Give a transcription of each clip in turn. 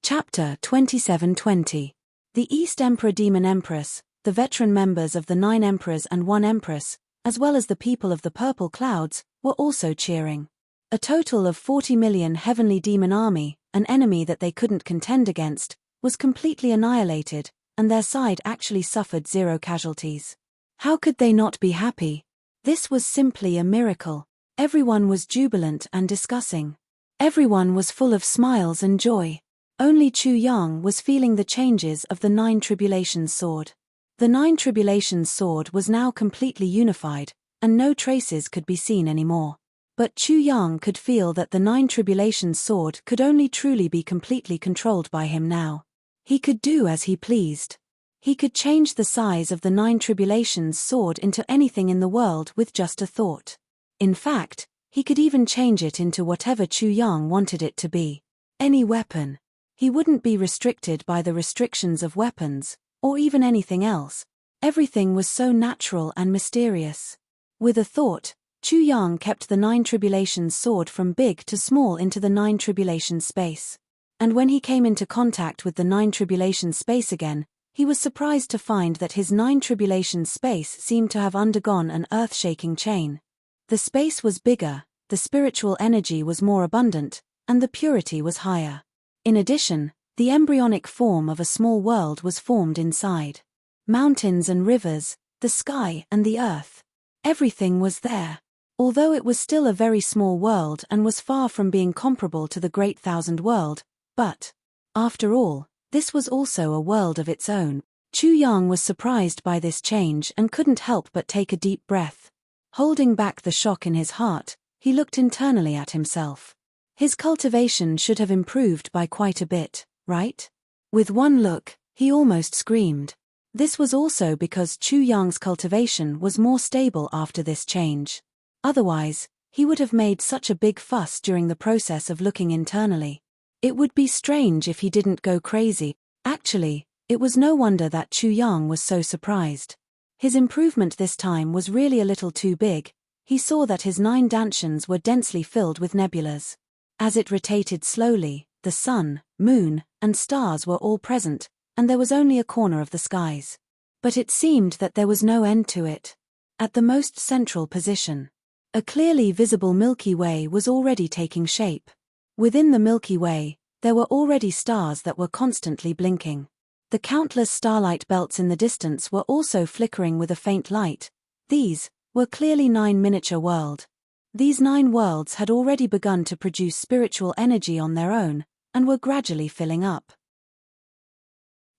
Chapter 2720. The East Emperor Demon Empress, the veteran members of the 9 Emperors and 1 Empress, as well as the people of the Purple Clouds, were also cheering. A total of 40 million heavenly demon army, an enemy that they couldn't contend against, was completely annihilated, and their side actually suffered 0 casualties. How could they not be happy? This was simply a miracle. Everyone was jubilant and discussing. Everyone was full of smiles and joy. Only Chu Yang was feeling the changes of the 9 Tribulations sword. The 9 Tribulations sword was now completely unified, and no traces could be seen anymore. But Chu Yang could feel that the 9 Tribulations sword could only truly be completely controlled by him now. He could do as he pleased. He could change the size of the 9 Tribulations sword into anything in the world with just a thought. In fact, he could even change it into whatever Chu Yang wanted it to be. Any weapon. He wouldn't be restricted by the restrictions of weapons, or even anything else. Everything was so natural and mysterious. With a thought, Chu Yang kept the 9 Tribulations sword from big to small into the 9 Tribulations space. And when he came into contact with the 9 Tribulations space again, he was surprised to find that his 9 Tribulations space seemed to have undergone an earth-shaking change. The space was bigger, the spiritual energy was more abundant, and the purity was higher. In addition, the embryonic form of a small world was formed inside. Mountains and rivers, the sky and the earth. Everything was there. Although it was still a very small world and was far from being comparable to the Great Thousand World, but, after all, this was also a world of its own. Chu Yang was surprised by this change and couldn't help but take a deep breath. Holding back the shock in his heart, he looked internally at himself. His cultivation should have improved by quite a bit, right? With one look, he almost screamed. This was also because Chu Yang's cultivation was more stable after this change. Otherwise, he would have made such a big fuss during the process of looking internally. It would be strange if he didn't go crazy. Actually, it was no wonder that Chu Yang was so surprised. His improvement this time was really a little too big. He saw that his 9 dantians were densely filled with nebulas. As it rotated slowly, the sun, moon, and stars were all present, and there was only a corner of the skies. But it seemed that there was no end to it. At the most central position, a clearly visible Milky Way was already taking shape. Within the Milky Way, there were already stars that were constantly blinking. The countless starlight belts in the distance were also flickering with a faint light. These were clearly 9 miniature worlds. These 9 worlds had already begun to produce spiritual energy on their own, and were gradually filling up.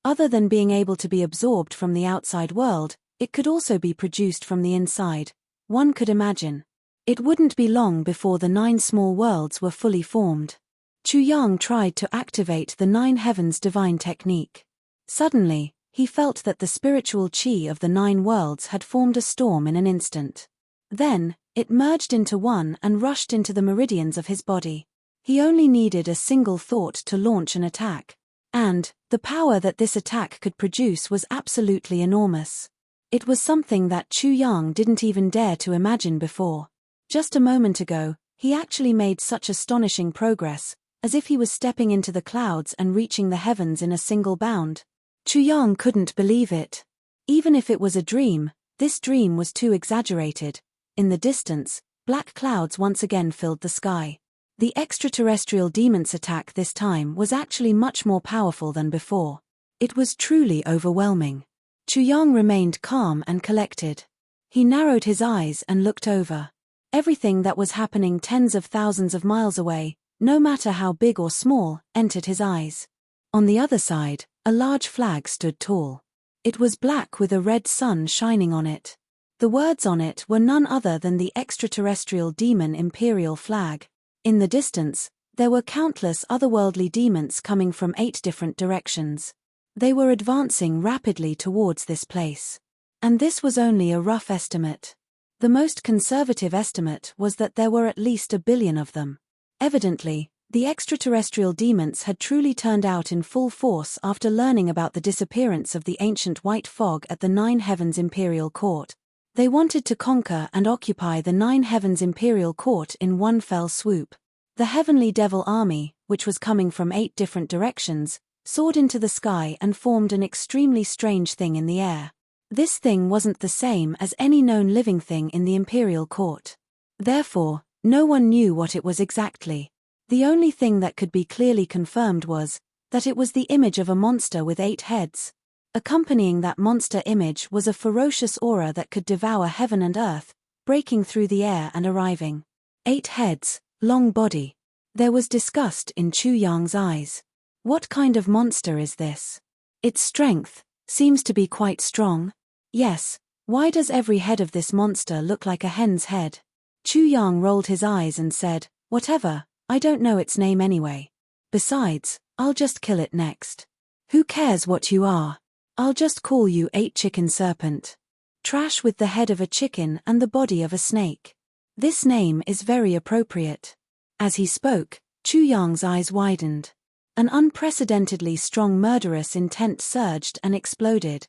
Other than being able to be absorbed from the outside world, it could also be produced from the inside. One could imagine. It wouldn't be long before the 9 small worlds were fully formed. Chu Yang tried to activate the 9 heavens divine technique. Suddenly, he felt that the spiritual chi of the 9 worlds had formed a storm in an instant. Then, it merged into one and rushed into the meridians of his body. He only needed a single thought to launch an attack. And, the power that this attack could produce was absolutely enormous. It was something that Chu Yang didn't even dare to imagine before. Just a moment ago, he actually made such astonishing progress, as if he was stepping into the clouds and reaching the heavens in a single bound. Chu Yang couldn't believe it. Even if it was a dream, this dream was too exaggerated. In the distance, black clouds once again filled the sky. The extraterrestrial demon's attack this time was actually much more powerful than before. It was truly overwhelming. Chu Yang remained calm and collected. He narrowed his eyes and looked over. Everything that was happening tens of thousands of miles away, no matter how big or small, entered his eyes. On the other side, a large flag stood tall. It was black with a red sun shining on it. The words on it were none other than the extraterrestrial demon imperial flag. In the distance, there were countless otherworldly demons coming from 8 different directions. They were advancing rapidly towards this place. And this was only a rough estimate. The most conservative estimate was that there were at least 1 billion of them. Evidently, the extraterrestrial demons had truly turned out in full force after learning about the disappearance of the ancient white fog at the 9 Heavens Imperial Court. They wanted to conquer and occupy the 9 Heavens Imperial Court in one fell swoop. The heavenly devil army, which was coming from 8 different directions, soared into the sky and formed an extremely strange thing in the air. This thing wasn't the same as any known living thing in the imperial court. Therefore, no one knew what it was exactly. The only thing that could be clearly confirmed was that it was the image of a monster with 8 heads. Accompanying that monster image was a ferocious aura that could devour heaven and earth, breaking through the air and arriving. 8 heads, long body. There was disgust in Chu Yang's eyes. What kind of monster is this? Its strength seems to be quite strong. Yes, why does every head of this monster look like a hen's head? Chu Yang rolled his eyes and said, whatever, I don't know its name anyway. Besides, I'll just kill it next. Who cares what you are? I'll just call you 8-chicken serpent. Trash with the head of a chicken and the body of a snake. This name is very appropriate. As he spoke, Chu Yang's eyes widened. An unprecedentedly strong murderous intent surged and exploded.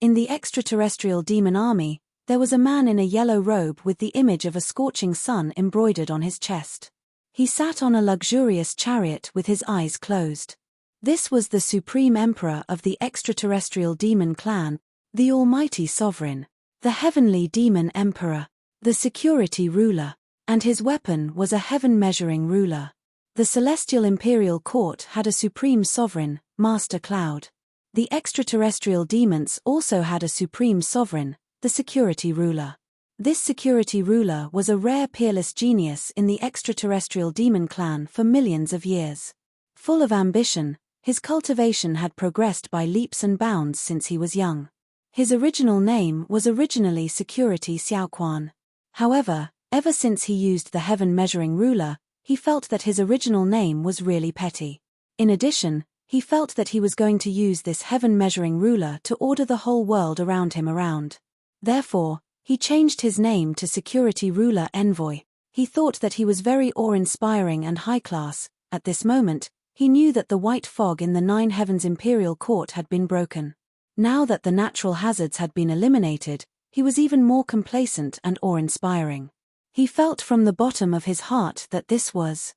In the extraterrestrial demon army, there was a man in a yellow robe with the image of a scorching sun embroidered on his chest. He sat on a luxurious chariot with his eyes closed. This was the supreme emperor of the extraterrestrial demon clan, the almighty sovereign, the heavenly demon emperor, the security ruler, and his weapon was a heaven-measuring ruler. The celestial imperial court had a supreme sovereign, Master Cloud. The extraterrestrial demons also had a supreme sovereign, the security ruler. This security ruler was a rare peerless genius in the extraterrestrial demon clan for millions of years. Full of ambition, his cultivation had progressed by leaps and bounds since he was young. His original name was originally Security Xiaoquan. However, ever since he used the heaven-measuring ruler, he felt that his original name was really petty. In addition, he felt that he was going to use this heaven-measuring ruler to order the whole world around him around. Therefore, he changed his name to Security Ruler Envoy. He thought that he was very awe-inspiring and high-class. At this moment, he knew that the white fog in the 9 Heavens Imperial Court had been broken. Now that the natural hazards had been eliminated, he was even more complacent and awe-inspiring. He felt from the bottom of his heart that this was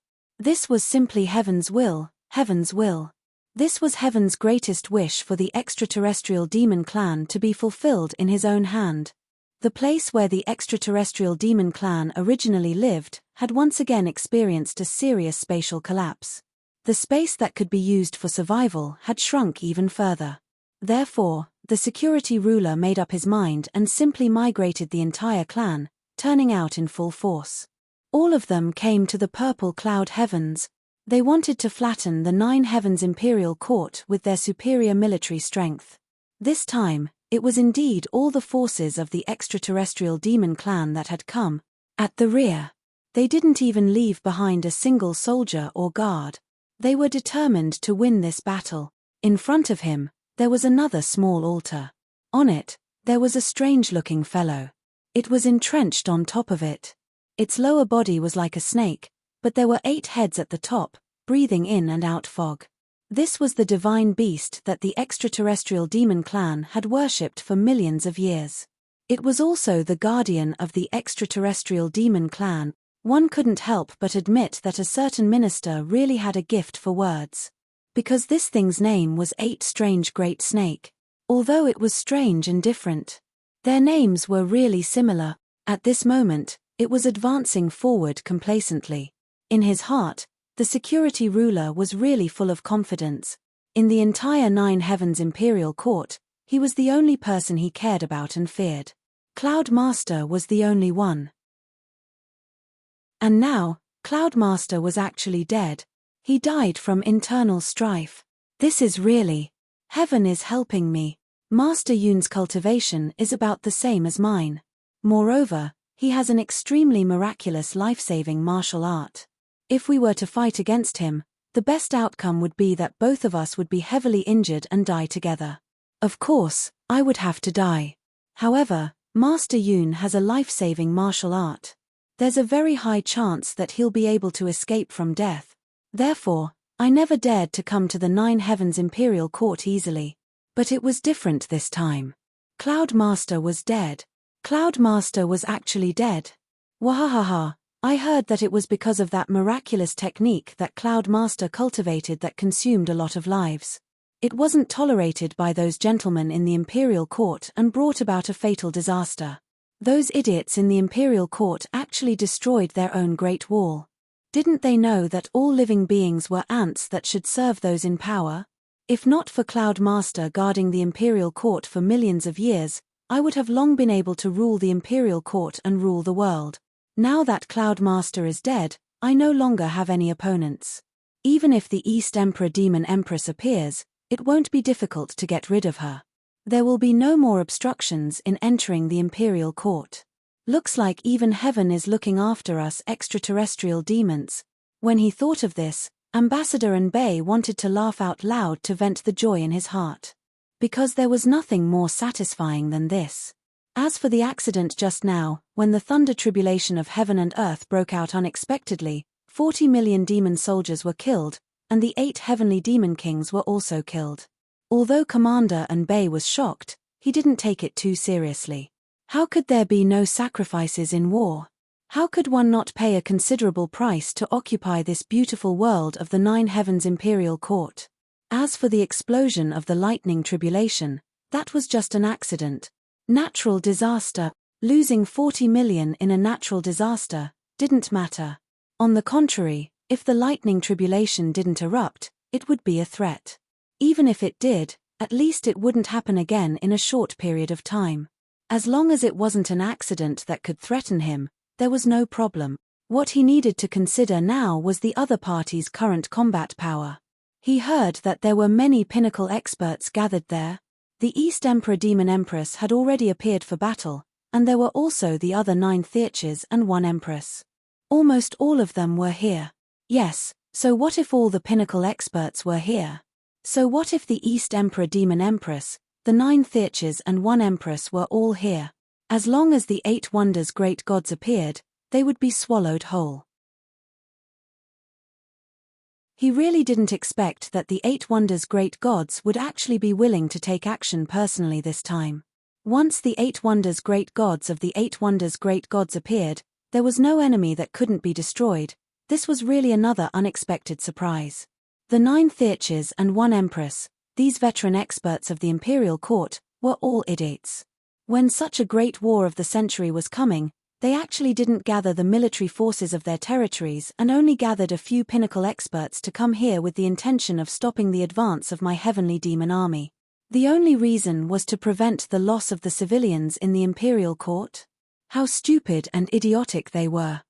simply heaven's will, heaven's will. This was heaven's greatest wish for the extraterrestrial demon clan to be fulfilled in his own hand. The place where the extraterrestrial demon clan originally lived had once again experienced a serious spatial collapse. The space that could be used for survival had shrunk even further. Therefore, the security ruler made up his mind and simply migrated the entire clan, turning out in full force. All of them came to the purple cloud heavens. They wanted to flatten the 9 Heavens Imperial Court with their superior military strength. This time, it was indeed all the forces of the extraterrestrial demon clan that had come. At the rear. They didn't even leave behind a single soldier or guard. They were determined to win this battle. In front of him, there was another small altar. On it, there was a strange-looking fellow. It was entrenched on top of it. Its lower body was like a snake, but there were 8 heads at the top, breathing in and out fog. This was the divine beast that the extraterrestrial demon clan had worshipped for millions of years. It was also the guardian of the extraterrestrial demon clan. One couldn't help but admit that a certain minister really had a gift for words. Because this thing's name was 8 Strange Great Snake. Although it was strange and different, their names were really similar. At this moment, it was advancing forward complacently. In his heart, the security ruler was really full of confidence. In the entire 9 Heavens Imperial Court, he was the only person he cared about and feared. Cloud Master was the only one. And now, Cloud Master was actually dead. He died from internal strife. This is really. Heaven is helping me. Master Yun's cultivation is about the same as mine. Moreover, he has an extremely miraculous life-saving martial art. If we were to fight against him, the best outcome would be that both of us would be heavily injured and die together. Of course, I would have to die. However, Master Yun has a life-saving martial art. There's a very high chance that he'll be able to escape from death. Therefore, I never dared to come to the 9 Heavens Imperial Court easily. But it was different this time. Cloud Master was dead. Cloud Master was actually dead. Wahahaha, I heard that it was because of that miraculous technique that Cloud Master cultivated that consumed a lot of lives. It wasn't tolerated by those gentlemen in the imperial court and brought about a fatal disaster. Those idiots in the imperial court actually destroyed their own Great Wall. Didn't they know that all living beings were ants that should serve those in power? If not for Cloud Master guarding the imperial court for millions of years, I would have long been able to rule the imperial court and rule the world. Now that Cloud Master is dead, I no longer have any opponents. Even if the East Emperor Demon Empress appears, it won't be difficult to get rid of her. There will be no more obstructions in entering the imperial court. Looks like even heaven is looking after us extraterrestrial demons. When he thought of this, Ambassador Anbei wanted to laugh out loud to vent the joy in his heart. Because there was nothing more satisfying than this. As for the accident just now, when the thunder tribulation of heaven and earth broke out unexpectedly, 40 million demon soldiers were killed, and the 8 heavenly demon kings were also killed. Although Commander Anbei was shocked, he didn't take it too seriously. How could there be no sacrifices in war? How could one not pay a considerable price to occupy this beautiful world of the 9 heavens imperial court? As for the explosion of the lightning tribulation, that was just an accident. Natural disaster, losing 40 million in a natural disaster, didn't matter. On the contrary, if the lightning tribulation didn't erupt, it would be a threat. Even if it did, at least it wouldn't happen again in a short period of time. As long as it wasn't an accident that could threaten him, there was no problem. What he needed to consider now was the other party's current combat power. He heard that there were many pinnacle experts gathered there. The East Emperor Demon Empress had already appeared for battle, and there were also the other 9 Theurges and 1 Empress. Almost all of them were here. Yes, so what if all the pinnacle experts were here? So what if the East Emperor Demon Empress, the 9 Theurges and 1 Empress were all here? As long as the 8 Wonders Great Gods appeared, they would be swallowed whole. He really didn't expect that the 8 Wonders Great Gods would actually be willing to take action personally this time. Once the 8 Wonders Great Gods of the 8 Wonders Great Gods appeared, there was no enemy that couldn't be destroyed. This was really another unexpected surprise. The 9 Theurges and 1 Empress, these veteran experts of the imperial court, were all idiots. When such a great war of the century was coming, they actually didn't gather the military forces of their territories and only gathered a few pinnacle experts to come here with the intention of stopping the advance of my heavenly demon army. The only reason was to prevent the loss of the civilians in the imperial court? How stupid and idiotic they were.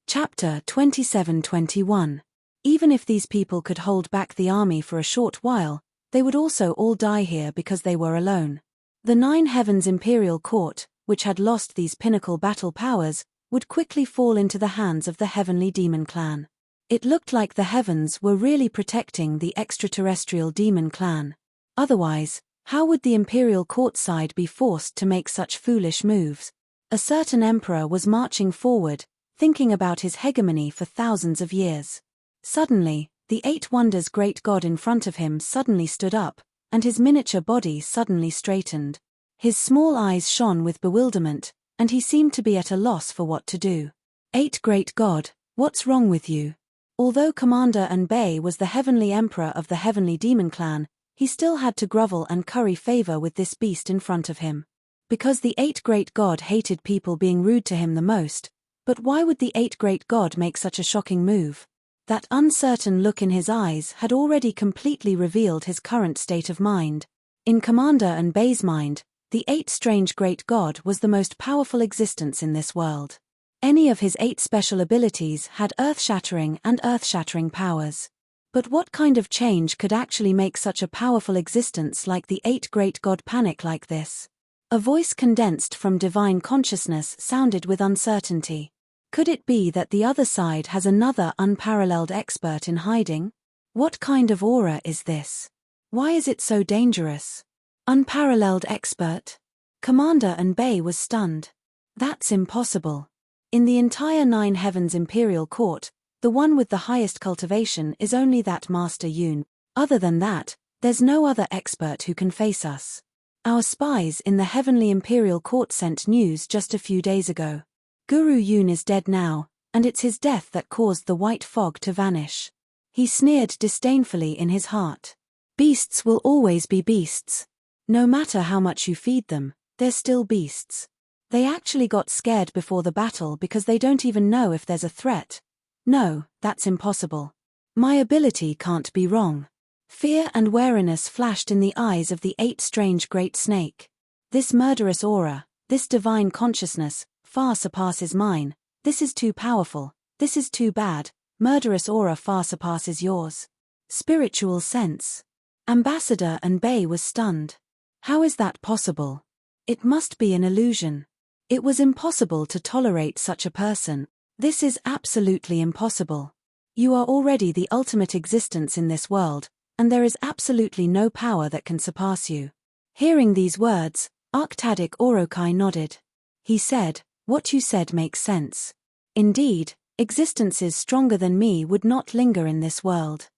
Chapter 27-21. Even if these people could hold back the army for a short while, they would also all die here because they were alone. The 9 Heavens Imperial Court, which had lost these pinnacle battle powers, would quickly fall into the hands of the Heavenly Demon Clan. It looked like the heavens were really protecting the extraterrestrial demon clan. Otherwise, how would the Imperial Court side be forced to make such foolish moves? A certain emperor was marching forward, thinking about his hegemony for thousands of years. Suddenly, the 8 Wonders Great God in front of him suddenly stood up, and his miniature body suddenly straightened. His small eyes shone with bewilderment, and he seemed to be at a loss for what to do. 8 Great God, what's wrong with you? Although Commander Anbei was the heavenly emperor of the heavenly demon clan, he still had to grovel and curry favor with this beast in front of him. Because the 8 Great God hated people being rude to him the most. But why would the 8 Great God make such a shocking move? That uncertain look in his eyes had already completely revealed his current state of mind. In Commander Anbei's mind, the 8 Strange Great God was the most powerful existence in this world. Any of his 8 special abilities had earth-shattering and earth-shattering powers. But what kind of change could actually make such a powerful existence like the 8 Great God panic like this? A voice condensed from divine consciousness sounded with uncertainty. Could it be that the other side has another unparalleled expert in hiding? What kind of aura is this? Why is it so dangerous? Unparalleled expert? Commander Anbei was stunned. That's impossible. In the entire 9 Heavens Imperial Court, the one with the highest cultivation is only that Master Yun. Other than that, there's no other expert who can face us. Our spies in the Heavenly Imperial Court sent news just a few days ago. Guru Yun is dead now, and it's his death that caused the white fog to vanish. He sneered disdainfully in his heart. Beasts will always be beasts. No matter how much you feed them, they're still beasts. They actually got scared before the battle because they don't even know if there's a threat. No, that's impossible. My ability can't be wrong. Fear and wariness flashed in the eyes of the 8 strange great snake. This murderous aura, this divine consciousness, far surpasses mine. This is too powerful. This is too bad. Murderous aura far surpasses yours. Spiritual sense. Ambassador Anbei was stunned. How is that possible? It must be an illusion. It was impossible to tolerate such a person. This is absolutely impossible. You are already the ultimate existence in this world, and there is absolutely no power that can surpass you. Hearing these words, Arctadic Orokai nodded. He said, "What you said makes sense. Indeed, existences stronger than me would not linger in this world."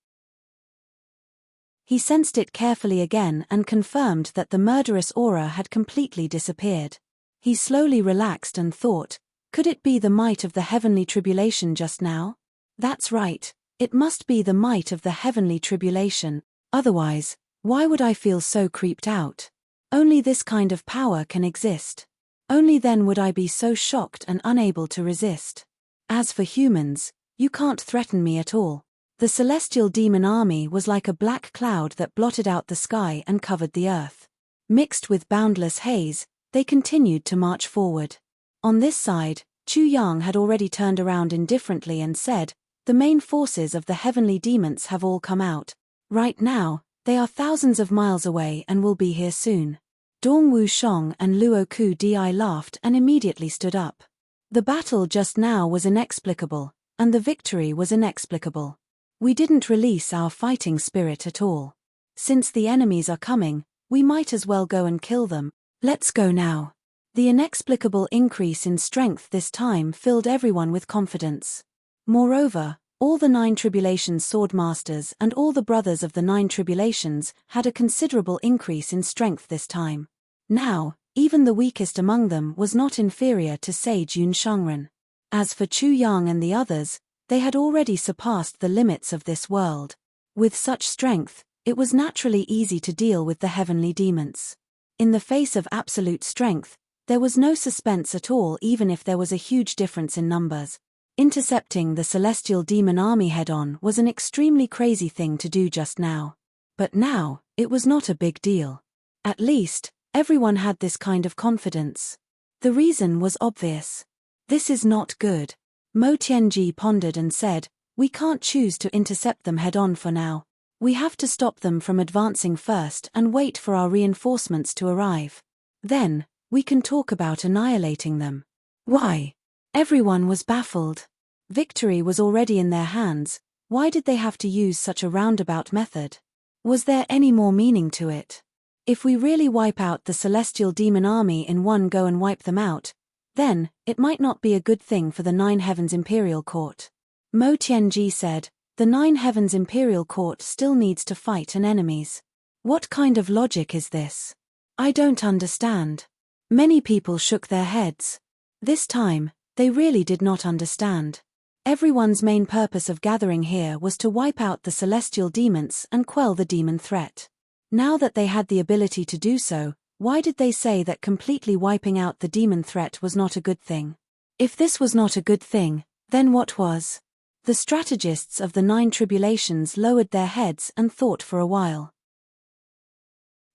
He sensed it carefully again and confirmed that the murderous aura had completely disappeared. He slowly relaxed and thought, could it be the might of the heavenly tribulation just now? That's right, it must be the might of the heavenly tribulation, otherwise, why would I feel so creeped out? Only this kind of power can exist. Only then would I be so shocked and unable to resist. As for humans, you can't threaten me at all. The celestial demon army was like a black cloud that blotted out the sky and covered the earth. Mixed with boundless haze, they continued to march forward. On this side, Chu Yang had already turned around indifferently and said, "The main forces of the heavenly demons have all come out. Right now, they are thousands of miles away and will be here soon." Dong Wushong and Luo Ku Di laughed and immediately stood up. The battle just now was inexplicable, and the victory was inexplicable. We didn't release our fighting spirit at all. Since the enemies are coming, we might as well go and kill them. Let's go now. The inexplicable increase in strength this time filled everyone with confidence. Moreover, all the 9 Tribulations swordmasters and all the brothers of the 9 Tribulations had a considerable increase in strength this time. Now, even the weakest among them was not inferior to Sage Yun Shangren. As for Chu Yang and the others, they had already surpassed the limits of this world. With such strength, it was naturally easy to deal with the heavenly demons. In the face of absolute strength, there was no suspense at all even if there was a huge difference in numbers. Intercepting the celestial demon army head-on was an extremely crazy thing to do just now. But now, it was not a big deal. At least, everyone had this kind of confidence. The reason was obvious. This is not good. Mo Tianji pondered and said, "We can't choose to intercept them head-on for now. We have to stop them from advancing first and wait for our reinforcements to arrive. Then, we can talk about annihilating them." Why? Everyone was baffled. Victory was already in their hands. Why did they have to use such a roundabout method? Was there any more meaning to it? If we really wipe out the celestial demon army in one go and wipe them out, then, it might not be a good thing for the 9 Heavens Imperial Court. Mo Tianji said, "The 9 Heavens Imperial Court still needs to fight an enemies. What kind of logic is this? I don't understand." Many people shook their heads. This time, they really did not understand. Everyone's main purpose of gathering here was to wipe out the celestial demons and quell the demon threat. Now that they had the ability to do so, why did they say that completely wiping out the demon threat was not a good thing? If this was not a good thing, then what was? The strategists of the 9 Tribulations lowered their heads and thought for a while.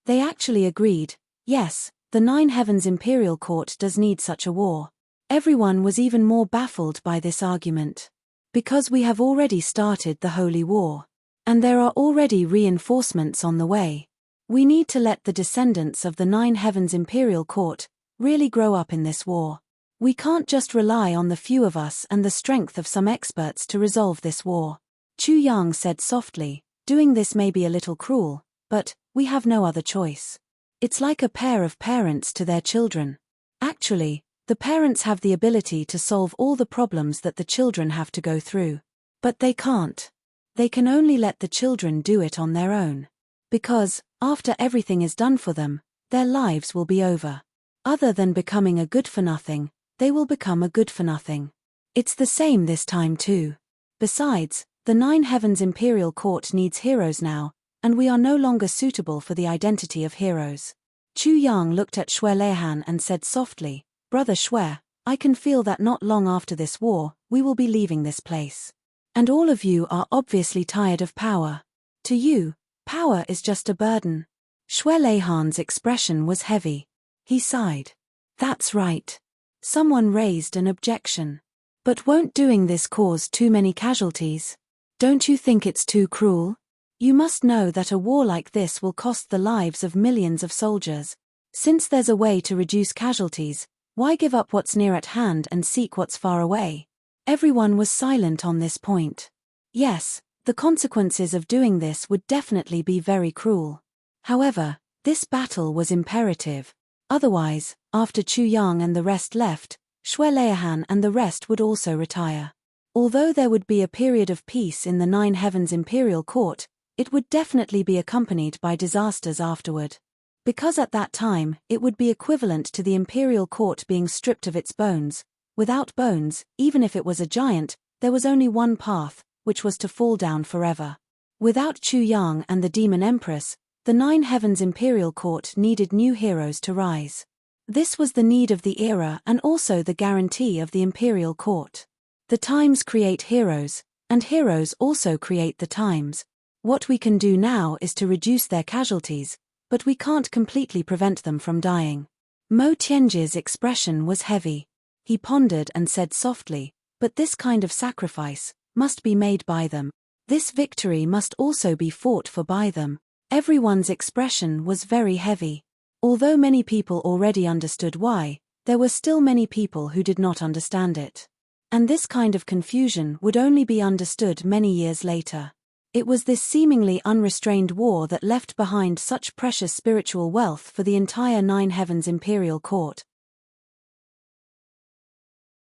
They actually agreed, yes, the 9 Heavens Imperial Court does need such a war. Everyone was even more baffled by this argument. Because we have already started the Holy War. And there are already reinforcements on the way. We need to let the descendants of the 9 Heavens Imperial Court really grow up in this war. We can't just rely on the few of us and the strength of some experts to resolve this war. Chu Yang said softly, "Doing this may be a little cruel, but we have no other choice. It's like a pair of parents to their children. Actually, the parents have the ability to solve all the problems that the children have to go through. But they can't. They can only let the children do it on their own. Because, after everything is done for them, their lives will be over. Other than becoming a good-for-nothing, they will become a good-for-nothing. It's the same this time too. Besides, the Nine Heavens Imperial Court needs heroes now, and we are no longer suitable for the identity of heroes. Chu Yang looked at Shui Leihan and said softly, Brother Shui, I can feel that not long after this war, we will be leaving this place. And all of you are obviously tired of power. To you, power is just a burden. Shui Leihan's expression was heavy. He sighed. That's right. Someone raised an objection. But won't doing this cause too many casualties? Don't you think it's too cruel? You must know that a war like this will cost the lives of millions of soldiers. Since there's a way to reduce casualties, why give up what's near at hand and seek what's far away? Everyone was silent on this point. Yes, the consequences of doing this would definitely be very cruel. However, this battle was imperative. Otherwise, after Chu Yang and the rest left, Shui Leihan and the rest would also retire. Although there would be a period of peace in the Nine Heavens Imperial Court, it would definitely be accompanied by disasters afterward. Because at that time, it would be equivalent to the Imperial Court being stripped of its bones. Without bones, even if it was a giant, there was only one path, which was to fall down forever. Without Chu Yang and the Demon Empress, the Nine Heavens Imperial Court needed new heroes to rise. This was the need of the era and also the guarantee of the Imperial Court. The times create heroes, and heroes also create the times. What we can do now is to reduce their casualties, but we can't completely prevent them from dying. Mo Tianji's expression was heavy. He pondered and said softly, but this kind of sacrifice must be made by them. This victory must also be fought for by them. Everyone's expression was very heavy. Although many people already understood why, there were still many people who did not understand it. And this kind of confusion would only be understood many years later. It was this seemingly unrestrained war that left behind such precious spiritual wealth for the entire Nine Heavens Imperial Court.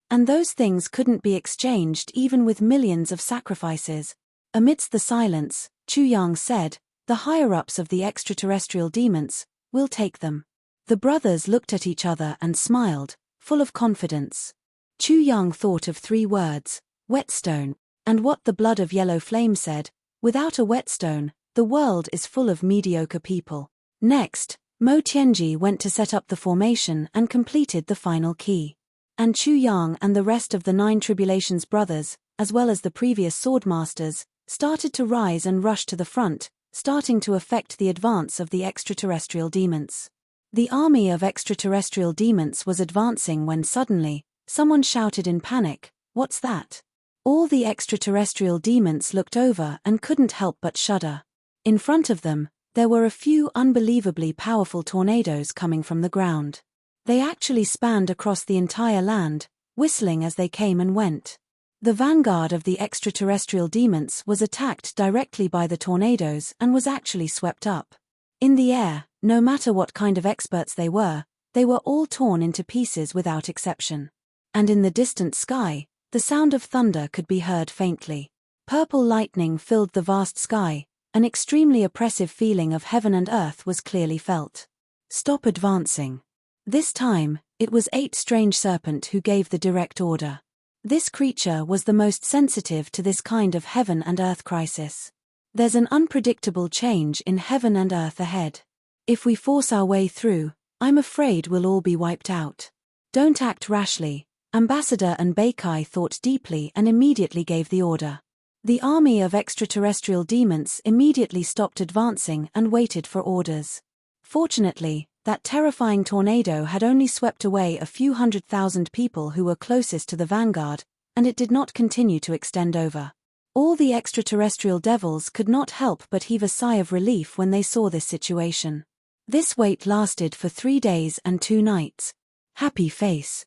And those things couldn't be exchanged even with millions of sacrifices. Amidst the silence, Chu Yang said, the higher-ups of the extraterrestrial demons will take them. The brothers looked at each other and smiled, full of confidence. Chu Yang thought of 3 words, whetstone, and what the blood of yellow flame said, without a whetstone, the world is full of mediocre people. Next, Mo Tianji went to set up the formation and completed the final key. And Chu Yang and the rest of the 9 Tribulations brothers, as well as the previous swordmasters, started to rise and rush to the front, starting to affect the advance of the extraterrestrial demons. The army of extraterrestrial demons was advancing when suddenly, someone shouted in panic, "What's that?" All the extraterrestrial demons looked over and couldn't help but shudder. In front of them, there were a few unbelievably powerful tornadoes coming from the ground. They actually spanned across the entire land, whistling as they came and went. The vanguard of the extraterrestrial demons was attacked directly by the tornadoes and was actually swept up. In the air, no matter what kind of experts they were all torn into pieces without exception. And in the distant sky, the sound of thunder could be heard faintly. Purple lightning filled the vast sky, an extremely oppressive feeling of heaven and earth was clearly felt. Stop advancing. This time, it was 8 Strange Serpent who gave the direct order. This creature was the most sensitive to this kind of heaven and earth crisis. There's an unpredictable change in heaven and earth ahead. If we force our way through, I'm afraid we'll all be wiped out. Don't act rashly. Ambassador and Beikai thought deeply and immediately gave the order. The army of extraterrestrial demons immediately stopped advancing and waited for orders. Fortunately, that terrifying tornado had only swept away a few 100,000 people who were closest to the vanguard, and it did not continue to extend over. All the extraterrestrial devils could not help but heave a sigh of relief when they saw this situation. This wait lasted for 3 days and 2 nights. Happy face.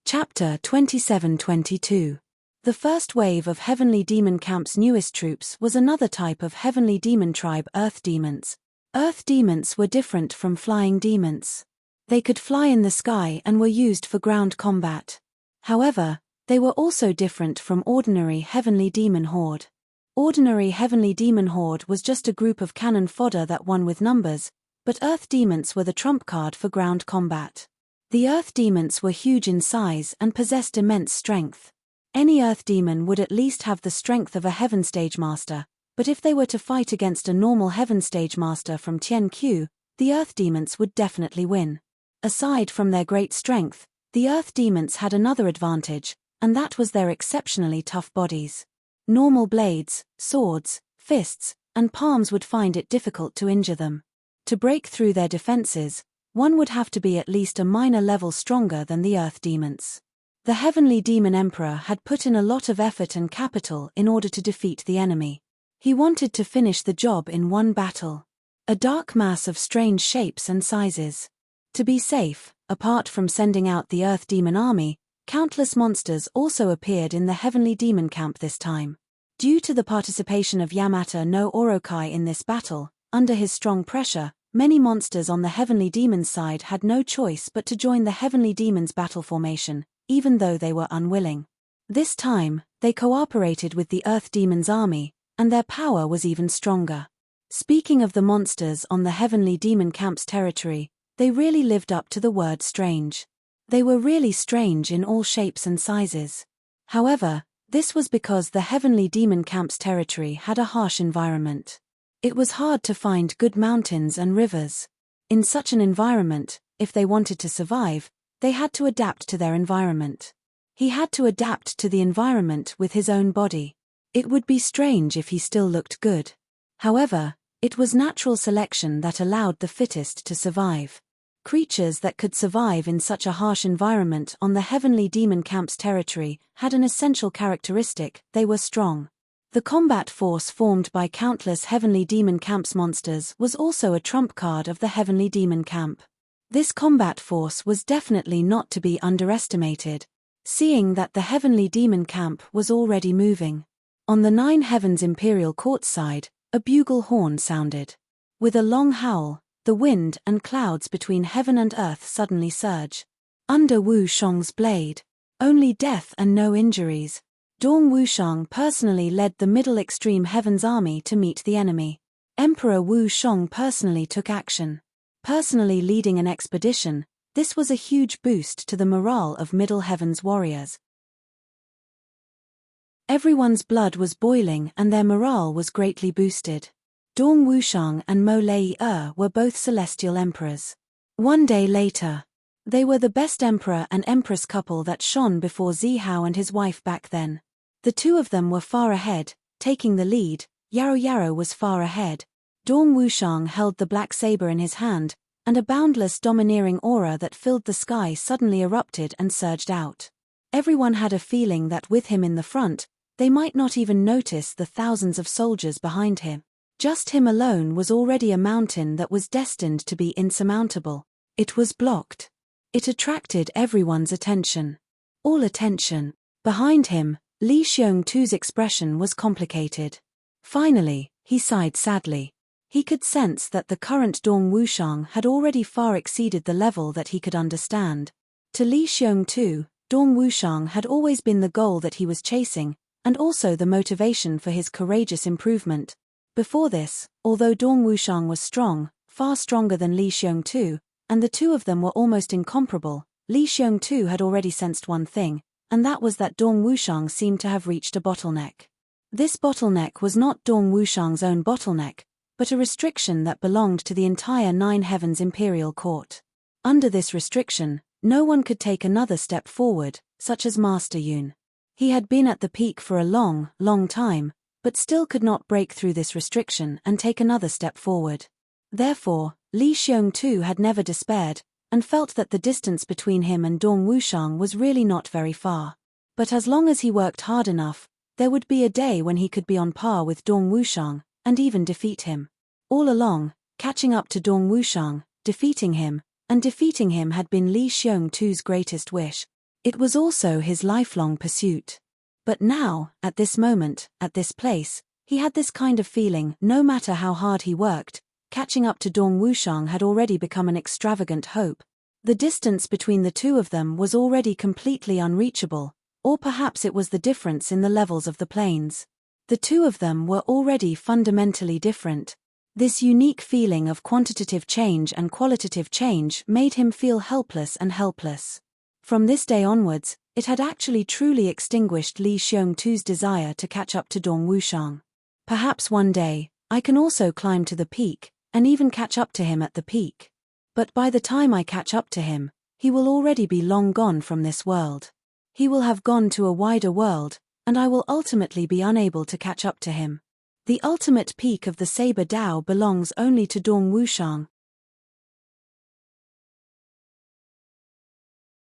Chapter 27-22. The first wave of Heavenly Demon Camp's newest troops was another type of Heavenly Demon tribe, Earth Demons. Earth Demons were different from flying demons. They could fly in the sky and were used for ground combat. However, they were also different from ordinary Heavenly Demon Horde. Ordinary heavenly demon horde was just a group of cannon fodder that won with numbers, but earth demons were the trump card for ground combat. The earth demons were huge in size and possessed immense strength. Any earth demon would at least have the strength of a heaven stage master, but if they were to fight against a normal heaven stage master from Tianqiu, the earth demons would definitely win. Aside from their great strength, the earth demons had another advantage, and that was their exceptionally tough bodies. Normal blades, swords, fists, and palms would find it difficult to injure them. To break through their defenses, one would have to be at least a minor level stronger than the earth demons. The heavenly demon emperor had put in a lot of effort and capital in order to defeat the enemy. He wanted to finish the job in one battle. A dark mass of strange shapes and sizes. To be safe, apart from sending out the earth demon army, countless monsters also appeared in the heavenly demon camp this time. Due to the participation of Yamata no Orokai in this battle, under his strong pressure, many monsters on the heavenly demons side had no choice but to join the heavenly demons battle formation, even though they were unwilling. This time, they cooperated with the earth demons army, and their power was even stronger. Speaking of the monsters on the heavenly demon camp's territory, they really lived up to the word strange. They were really strange in all shapes and sizes. However, this was because the heavenly demon camp's territory had a harsh environment. It was hard to find good mountains and rivers. In such an environment, if they wanted to survive, they had to adapt to their environment. He had to adapt to the environment with his own body. It would be strange if he still looked good. However, it was natural selection that allowed the fittest to survive. Creatures that could survive in such a harsh environment on the heavenly demon camp's territory had an essential characteristic: they were strong. The combat force formed by countless heavenly demon camp's monsters was also a trump card of the heavenly demon camp. This combat force was definitely not to be underestimated, seeing that the heavenly demon camp was already moving. On the Nine Heavens Imperial Court side, a bugle horn sounded. With a long howl, the wind and clouds between heaven and earth suddenly surge. Under Wu Shang's blade, only death and no injuries. Dong Wushang personally led the middle extreme heavens army to meet the enemy. Emperor Wu Shang personally took action. Personally leading an expedition, this was a huge boost to the morale of middle heavens warriors. Everyone's blood was boiling and their morale was greatly boosted. Dong Wushang and Mo Lei were both celestial emperors. One day later, they were the best emperor and empress couple that shone before Zihao and his wife back then. The two of them were far ahead, taking the lead. Yaro was far ahead. Dong Wushang held the black saber in his hand, and a boundless domineering aura that filled the sky suddenly erupted and surged out. Everyone had a feeling that with him in the front, they might not even notice the thousands of soldiers behind him. Just him alone was already a mountain that was destined to be insurmountable. It was blocked. It attracted everyone's attention. All attention. Behind him, Li Xiongtu's expression was complicated. Finally, he sighed sadly. He could sense that the current Dong Wushang had already far exceeded the level that he could understand. To Li Xiongtu, Dong Wushang had always been the goal that he was chasing, and also the motivation for his courageous improvement. Before this, although Dong Wushang was strong, far stronger than Li Xiongtu, and the two of them were almost incomparable, Li Xiongtu had already sensed one thing, and that was that Dong Wushang seemed to have reached a bottleneck. This bottleneck was not Dong Wushang's own bottleneck, but a restriction that belonged to the entire Nine Heavens Imperial Court. Under this restriction, no one could take another step forward, such as Master Yun. He had been at the peak for a long, long time, but still could not break through this restriction and take another step forward. Therefore, Li Xiongtu had never despaired, and felt that the distance between him and Dong Wushang was really not very far. But as long as he worked hard enough, there would be a day when he could be on par with Dong Wushang, and even defeat him. All along, catching up to Dong Wushang, defeating him had been Li Xiongtu's greatest wish. It was also his lifelong pursuit. But now, at this moment, at this place, he had this kind of feeling: no matter how hard he worked, catching up to Dong Wushang had already become an extravagant hope. The distance between the two of them was already completely unreachable, or perhaps it was the difference in the levels of the planes. The two of them were already fundamentally different. This unique feeling of quantitative change and qualitative change made him feel helpless and helpless. From this day onwards, it had actually truly extinguished Li Xiongtu's desire to catch up to Dong Wushang. Perhaps one day, I can also climb to the peak, and even catch up to him at the peak. But by the time I catch up to him, he will already be long gone from this world. He will have gone to a wider world, and I will ultimately be unable to catch up to him. The ultimate peak of the Saber Dao belongs only to Dong Wushang.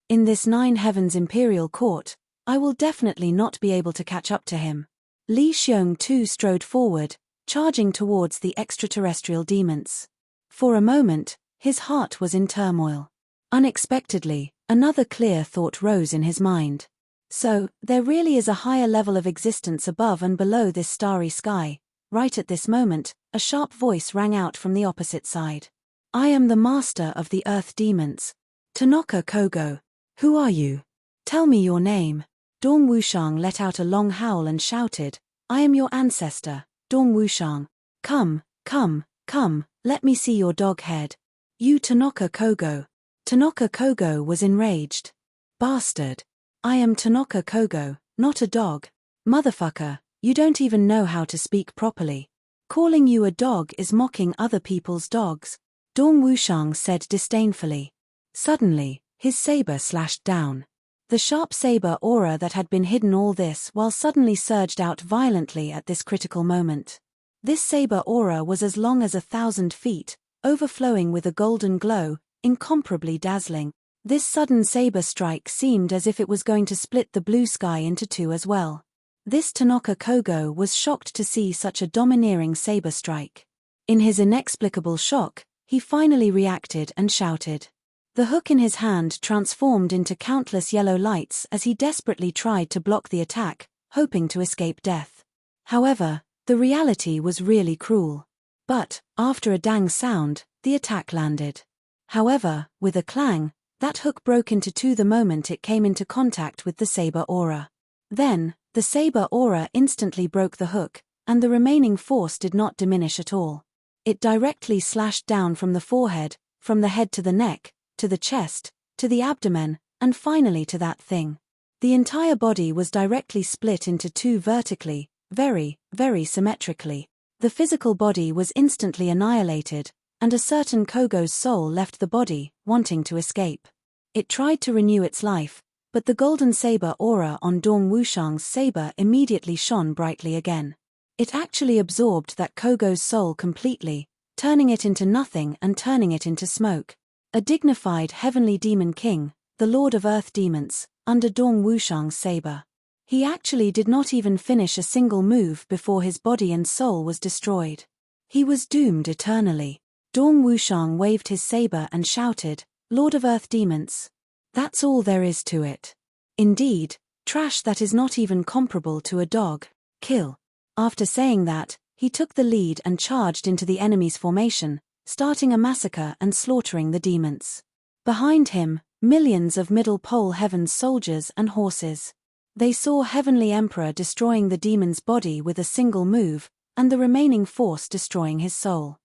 In this Nine Heavens Imperial Court, I will definitely not be able to catch up to him. Li Xiongtu strode forward, charging towards the extraterrestrial demons. For a moment, his heart was in turmoil. Unexpectedly, another clear thought rose in his mind. So, there really is a higher level of existence above and below this starry sky. Right at this moment, a sharp voice rang out from the opposite side. I am the master of the earth demons. Tanaka Kogo. Who are you? Tell me your name. Dong Wushang let out a long howl and shouted, I am your ancestor, Dong Wushang. Come, come, come, let me see your dog head. You Tanaka Kogo. Tanaka Kogo was enraged. Bastard. I am Tanaka Kogo, not a dog. Motherfucker, you don't even know how to speak properly. Calling you a dog is mocking other people's dogs. Dong Wushang said disdainfully. Suddenly, his saber slashed down. The sharp saber aura that had been hidden all this while suddenly surged out violently at this critical moment. This saber aura was as long as 1,000 feet, overflowing with a golden glow, incomparably dazzling. This sudden saber strike seemed as if it was going to split the blue sky into two as well. This Tanaka Kogo was shocked to see such a domineering saber strike. In his inexplicable shock, he finally reacted and shouted. The hook in his hand transformed into countless yellow lights as he desperately tried to block the attack, hoping to escape death. However, the reality was really cruel. But, after a dang sound, the attack landed. However, with a clang, that hook broke into two the moment it came into contact with the saber aura. Then, the saber aura instantly broke the hook, and the remaining force did not diminish at all. It directly slashed down from the forehead, from the head to the neck, to the chest, to the abdomen, and finally to that thing. The entire body was directly split into two vertically, very, very symmetrically. The physical body was instantly annihilated, and a certain Kogo's soul left the body, wanting to escape. It tried to renew its life, but the golden saber aura on Dong Wushang's saber immediately shone brightly again. It actually absorbed that Kogo's soul completely, turning it into nothing and turning it into smoke. A dignified heavenly demon king, the lord of earth demons, under Dong Wushang's saber. He actually did not even finish a single move before his body and soul was destroyed. He was doomed eternally. Dong Wushang waved his saber and shouted, Lord of earth demons. That's all there is to it. Indeed, trash that is not even comparable to a dog. Kill. After saying that, he took the lead and charged into the enemy's formation, starting a massacre and slaughtering the demons. Behind him, millions of Middle Pole Heaven's soldiers and horses. They saw Heavenly Emperor destroying the demon's body with a single move, and the remaining force destroying his soul.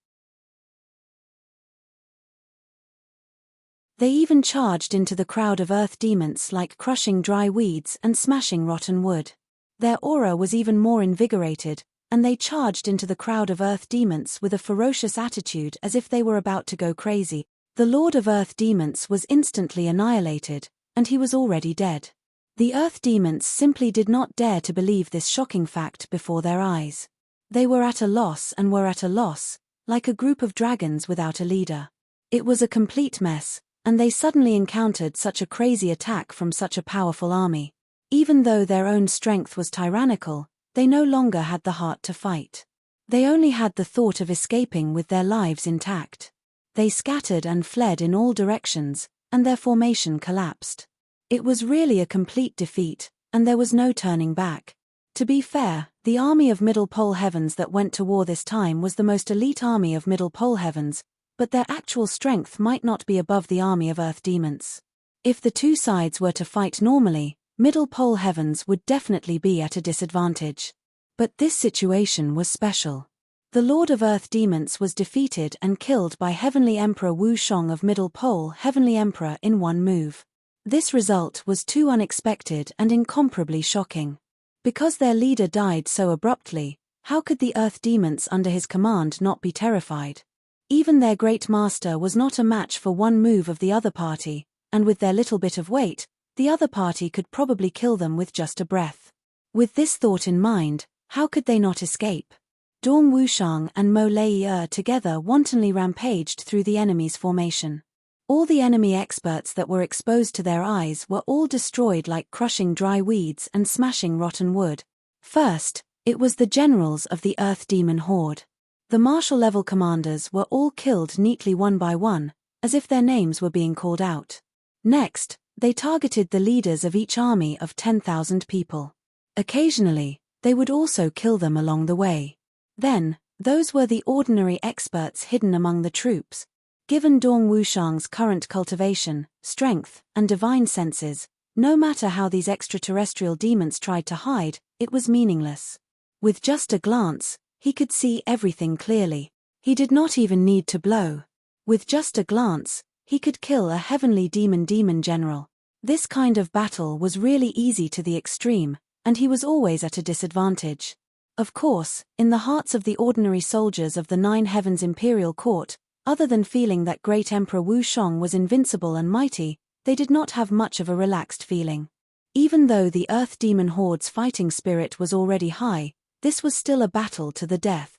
They even charged into the crowd of earth demons like crushing dry weeds and smashing rotten wood. Their aura was even more invigorated, and they charged into the crowd of earth demons with a ferocious attitude as if they were about to go crazy. The Lord of Earth Demons was instantly annihilated, and he was already dead. The earth demons simply did not dare to believe this shocking fact before their eyes. They were at a loss and were at a loss, like a group of dragons without a leader. It was a complete mess, and they suddenly encountered such a crazy attack from such a powerful army. Even though their own strength was tyrannical, they no longer had the heart to fight. They only had the thought of escaping with their lives intact. They scattered and fled in all directions, and their formation collapsed. It was really a complete defeat, and there was no turning back. To be fair, the army of Middle Pole Heavens that went to war this time was the most elite army of Middle Pole Heavens, but their actual strength might not be above the army of Earth Demons. If the two sides were to fight normally, Middle Pole Heavens would definitely be at a disadvantage. But this situation was special. The Lord of Earth Demons was defeated and killed by Heavenly Emperor Wu Shong of Middle Pole Heavenly Emperor in one move. This result was too unexpected and incomparably shocking. Because their leader died so abruptly, how could the Earth Demons under his command not be terrified? Even their great master was not a match for one move of the other party, and with their little bit of weight, the other party could probably kill them with just a breath. With this thought in mind, how could they not escape? Dong Wushang and Mo Lei together wantonly rampaged through the enemy's formation. All the enemy experts that were exposed to their eyes were all destroyed like crushing dry weeds and smashing rotten wood. First, it was the generals of the Earth Demon Horde. The marshal-level commanders were all killed neatly one by one, as if their names were being called out. Next, they targeted the leaders of each army of 10,000 people. Occasionally, they would also kill them along the way. Then, those were the ordinary experts hidden among the troops. Given Dong Wushang's current cultivation, strength, and divine senses, no matter how these extraterrestrial demons tried to hide, it was meaningless. With just a glance, he could see everything clearly. He did not even need to blow. With just a glance, he could kill a heavenly demon general. This kind of battle was really easy to the extreme, and he was always at a disadvantage. Of course, in the hearts of the ordinary soldiers of the Nine Heavens Imperial Court, other than feeling that great Emperor Wu Shong was invincible and mighty, they did not have much of a relaxed feeling. Even though the Earth Demon Horde's fighting spirit was already high, this was still a battle to the death.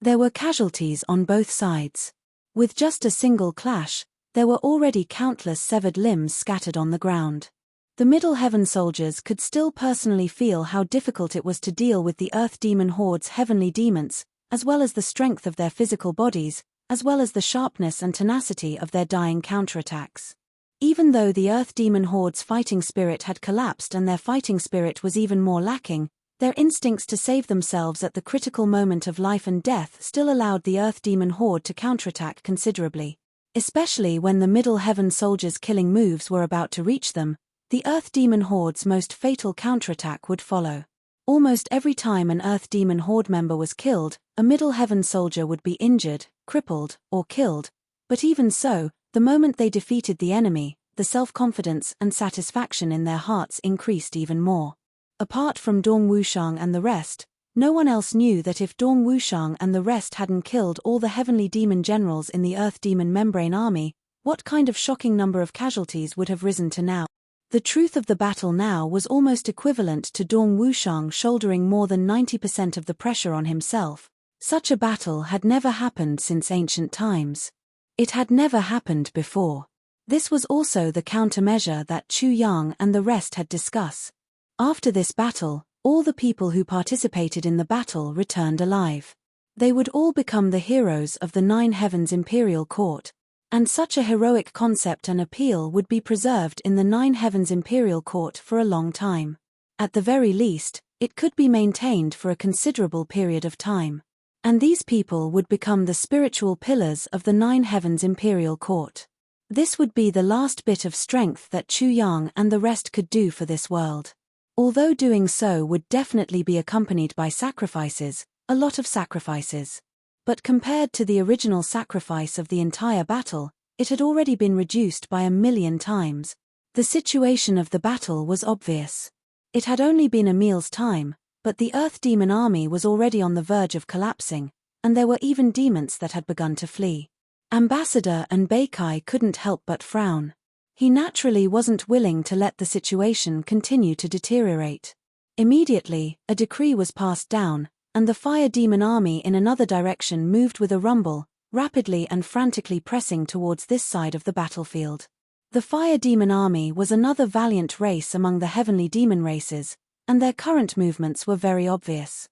There were casualties on both sides. With just a single clash, there were already countless severed limbs scattered on the ground. The Middle Heaven soldiers could still personally feel how difficult it was to deal with the Earth Demon Horde's heavenly demons, as well as the strength of their physical bodies, as well as the sharpness and tenacity of their dying counterattacks. Even though the Earth Demon Horde's fighting spirit had collapsed and their fighting spirit was even more lacking, their instincts to save themselves at the critical moment of life and death still allowed the Earth Demon Horde to counterattack considerably. Especially when the Middle Heaven soldiers' killing moves were about to reach them, the Earth Demon Horde's most fatal counterattack would follow. Almost every time an Earth Demon Horde member was killed, a Middle Heaven soldier would be injured, crippled, or killed, but even so, the moment they defeated the enemy, the self-confidence and satisfaction in their hearts increased even more. Apart from Dong Wushang and the rest, no one else knew that if Dong Wushang and the rest hadn't killed all the heavenly demon generals in the Earth Demon Membrane Army, what kind of shocking number of casualties would have risen to now. The truth of the battle now was almost equivalent to Dong Wushang shouldering more than 90% of the pressure on himself. Such a battle had never happened since ancient times. It had never happened before. This was also the countermeasure that Chu Yang and the rest had discussed. After this battle, all the people who participated in the battle returned alive. They would all become the heroes of the Nine Heavens Imperial Court. And such a heroic concept and appeal would be preserved in the Nine Heavens Imperial Court for a long time. At the very least, it could be maintained for a considerable period of time. And these people would become the spiritual pillars of the Nine Heavens Imperial Court. This would be the last bit of strength that Chu Yang and the rest could do for this world. Although doing so would definitely be accompanied by sacrifices, a lot of sacrifices. But compared to the original sacrifice of the entire battle, it had already been reduced by 1,000,000 times. The situation of the battle was obvious. It had only been a meal's time, but the Earth Demon army was already on the verge of collapsing, and there were even demons that had begun to flee. Ambassador and Beikai couldn't help but frown. He naturally wasn't willing to let the situation continue to deteriorate. Immediately, a decree was passed down, and the Fire Demon army in another direction moved with a rumble, rapidly and frantically pressing towards this side of the battlefield. The Fire Demon army was another valiant race among the heavenly demon races, and their current movements were very obvious.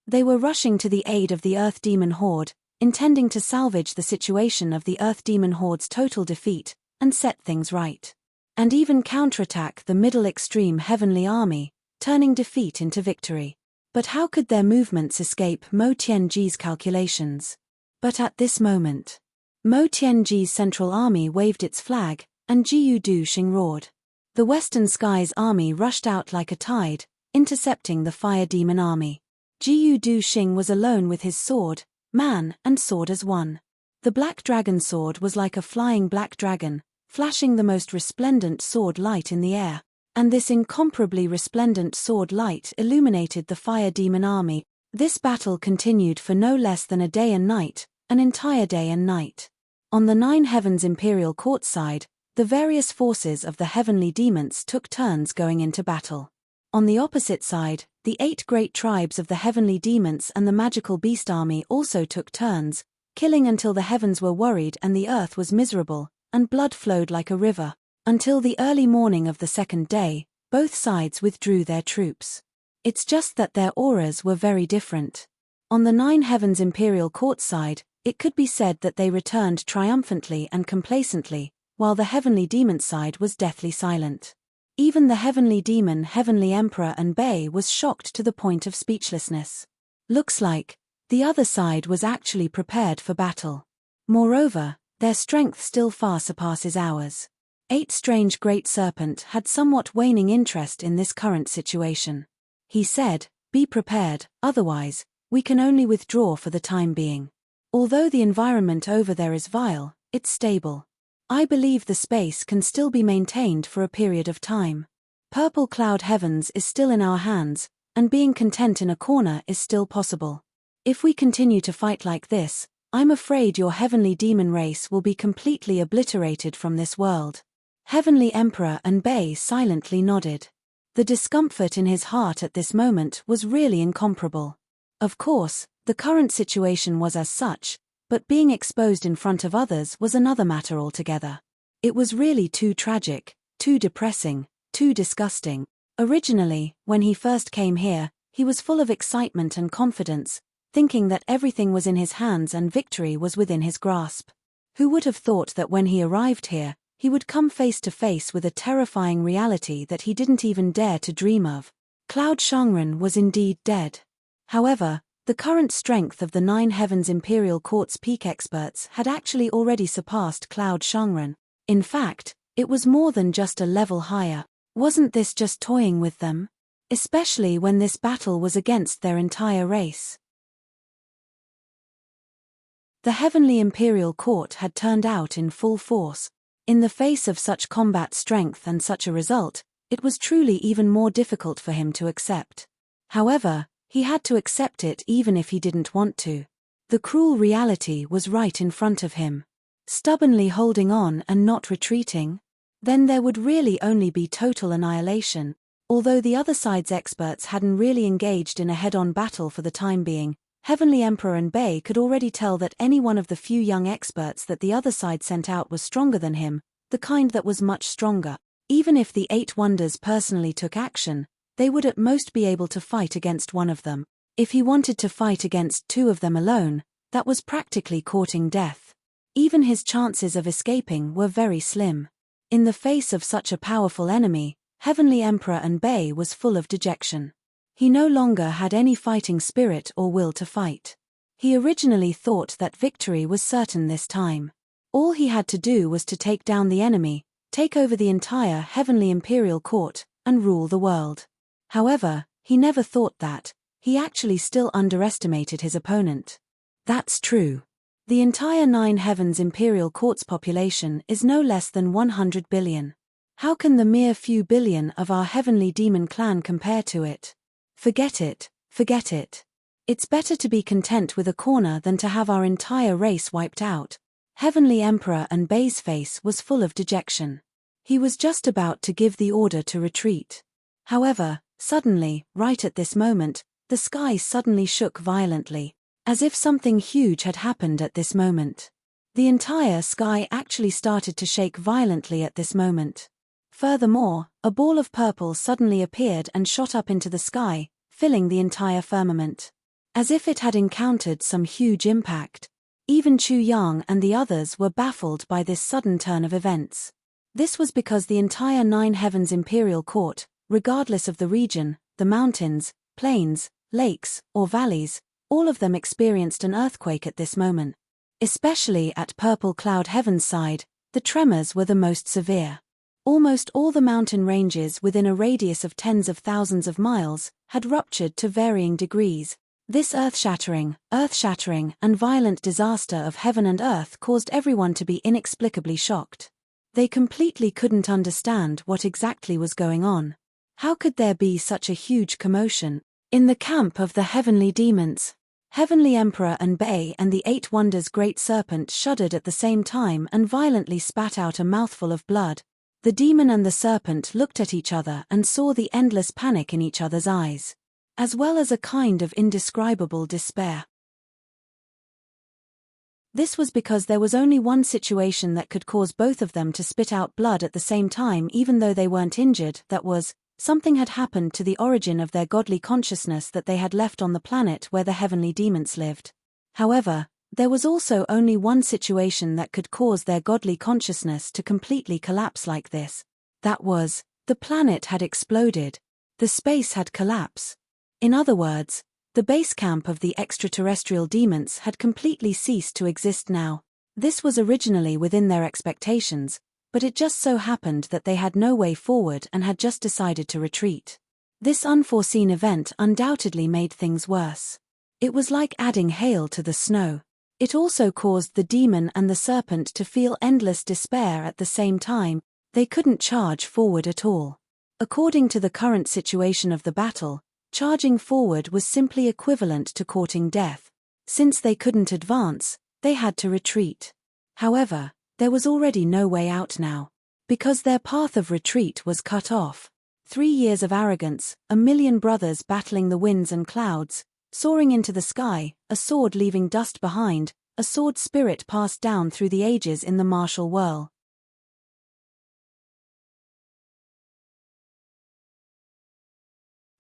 They were rushing to the aid of the Earth Demon Horde, intending to salvage the situation of the Earth Demon Horde's total defeat, and set things right. And even counterattack the middle extreme heavenly army, turning defeat into victory. But how could their movements escape Mo Tianji's calculations? But at this moment, Mo Tianji's central army waved its flag, and Jiu Du Xing roared. The Western Skies army rushed out like a tide, intercepting the fire demon army. Jiu Du Xing was alone with his sword, man and sword as one. The black dragon sword was like a flying black dragon, flashing the most resplendent sword light in the air, and this incomparably resplendent sword light illuminated the fire demon army. This battle continued for no less than a day and night, an entire day and night. On the Nine Heavens Imperial Court side, the various forces of the heavenly demons took turns going into battle. On the opposite side, the 8 great tribes of the heavenly demons and the magical beast army also took turns, killing until the heavens were worried and the earth was miserable, and blood flowed like a river. Until the early morning of the second day, both sides withdrew their troops. It's just that their auras were very different. On the Nine Heavens Imperial Court side, it could be said that they returned triumphantly and complacently, while the heavenly demon side was deathly silent. Even the heavenly demon, heavenly emperor and Bei was shocked to the point of speechlessness. Looks like the other side was actually prepared for battle. Moreover, their strength still far surpasses ours. 8 Strange Great Serpent had somewhat waning interest in this current situation. He said, "Be prepared, otherwise, we can only withdraw for the time being. Although the environment over there is vile, it's stable. I believe the space can still be maintained for a period of time. Purple cloud heavens is still in our hands, and being content in a corner is still possible. If we continue to fight like this, I'm afraid your heavenly demon race will be completely obliterated from this world." Heavenly Emperor and Bei silently nodded. The discomfort in his heart at this moment was really incomparable. Of course, the current situation was as such, but being exposed in front of others was another matter altogether. It was really too tragic, too depressing, too disgusting. Originally, when he first came here, he was full of excitement and confidence, thinking that everything was in his hands and victory was within his grasp. Who would have thought that when he arrived here, he would come face to face with a terrifying reality that he didn't even dare to dream of? Cloud Shangren was indeed dead. However, the current strength of the Nine Heavens Imperial Court's peak experts had actually already surpassed Cloud Shangren. In fact, it was more than just a level higher. Wasn't this just toying with them? Especially when this battle was against their entire race. The Heavenly Imperial Court had turned out in full force. In the face of such combat strength and such a result, it was truly even more difficult for him to accept. However, he had to accept it even if he didn't want to. The cruel reality was right in front of him. Stubbornly holding on and not retreating? Then there would really only be total annihilation. Although the other side's experts hadn't really engaged in a head-on battle for the time being, Heavenly Emperor and Bei could already tell that any one of the few young experts that the other side sent out was stronger than him, the kind that was much stronger. Even if the 8 Wonders personally took action, they would at most be able to fight against one of them. If he wanted to fight against 2 of them alone, that was practically courting death. Even his chances of escaping were very slim. In the face of such a powerful enemy, Heavenly Emperor and Bei was full of dejection. He no longer had any fighting spirit or will to fight. He originally thought that victory was certain this time. All he had to do was to take down the enemy, take over the entire Heavenly Imperial Court, and rule the world. However, he never thought that. He actually still underestimated his opponent. That's true. The entire Nine Heavens Imperial Court's population is no less than 100 billion. How can the mere few billion of our heavenly demon clan compare to it? Forget it, forget it. It's better to be content with a corner than to have our entire race wiped out. Heavenly Emperor and Bei's face was full of dejection. He was just about to give the order to retreat. However, suddenly, right at this moment, the sky suddenly shook violently, as if something huge had happened at this moment. The entire sky actually started to shake violently at this moment. Furthermore, a ball of purple suddenly appeared and shot up into the sky, filling the entire firmament. As if it had encountered some huge impact. Even Chu Yang and the others were baffled by this sudden turn of events. This was because the entire Nine Heavens Imperial Court, regardless of the region, the mountains, plains, lakes, or valleys, all of them experienced an earthquake at this moment. Especially at Purple Cloud Heaven's side, the tremors were the most severe. Almost all the mountain ranges within a radius of tens of thousands of miles had ruptured to varying degrees. This earth-shattering, and violent disaster of heaven and earth caused everyone to be inexplicably shocked. They completely couldn't understand what exactly was going on. How could there be such a huge commotion? In the camp of the heavenly demons, Heavenly Emperor Unbay and the Eight Wonders Great Serpent shuddered at the same time and violently spat out a mouthful of blood. The demon and the serpent looked at each other and saw the endless panic in each other's eyes, as well as a kind of indescribable despair. This was because there was only one situation that could cause both of them to spit out blood at the same time even though they weren't injured, that was, something had happened to the origin of their godly consciousness that they had left on the planet where the heavenly demons lived. However, there was also only one situation that could cause their godly consciousness to completely collapse like this. That was, the planet had exploded. The space had collapsed. In other words, the base camp of the extraterrestrial demons had completely ceased to exist now. This was originally within their expectations, but it just so happened that they had no way forward and had just decided to retreat. This unforeseen event undoubtedly made things worse. It was like adding hail to the snow. It also caused the demon and the serpent to feel endless despair at the same time. They couldn't charge forward at all. According to the current situation of the battle, charging forward was simply equivalent to courting death. Since they couldn't advance, they had to retreat. However, there was already no way out now, because their path of retreat was cut off. 3 years of arrogance, a million brothers battling the winds and clouds, soaring into the sky, a sword leaving dust behind, a sword spirit passed down through the ages in the martial whirl.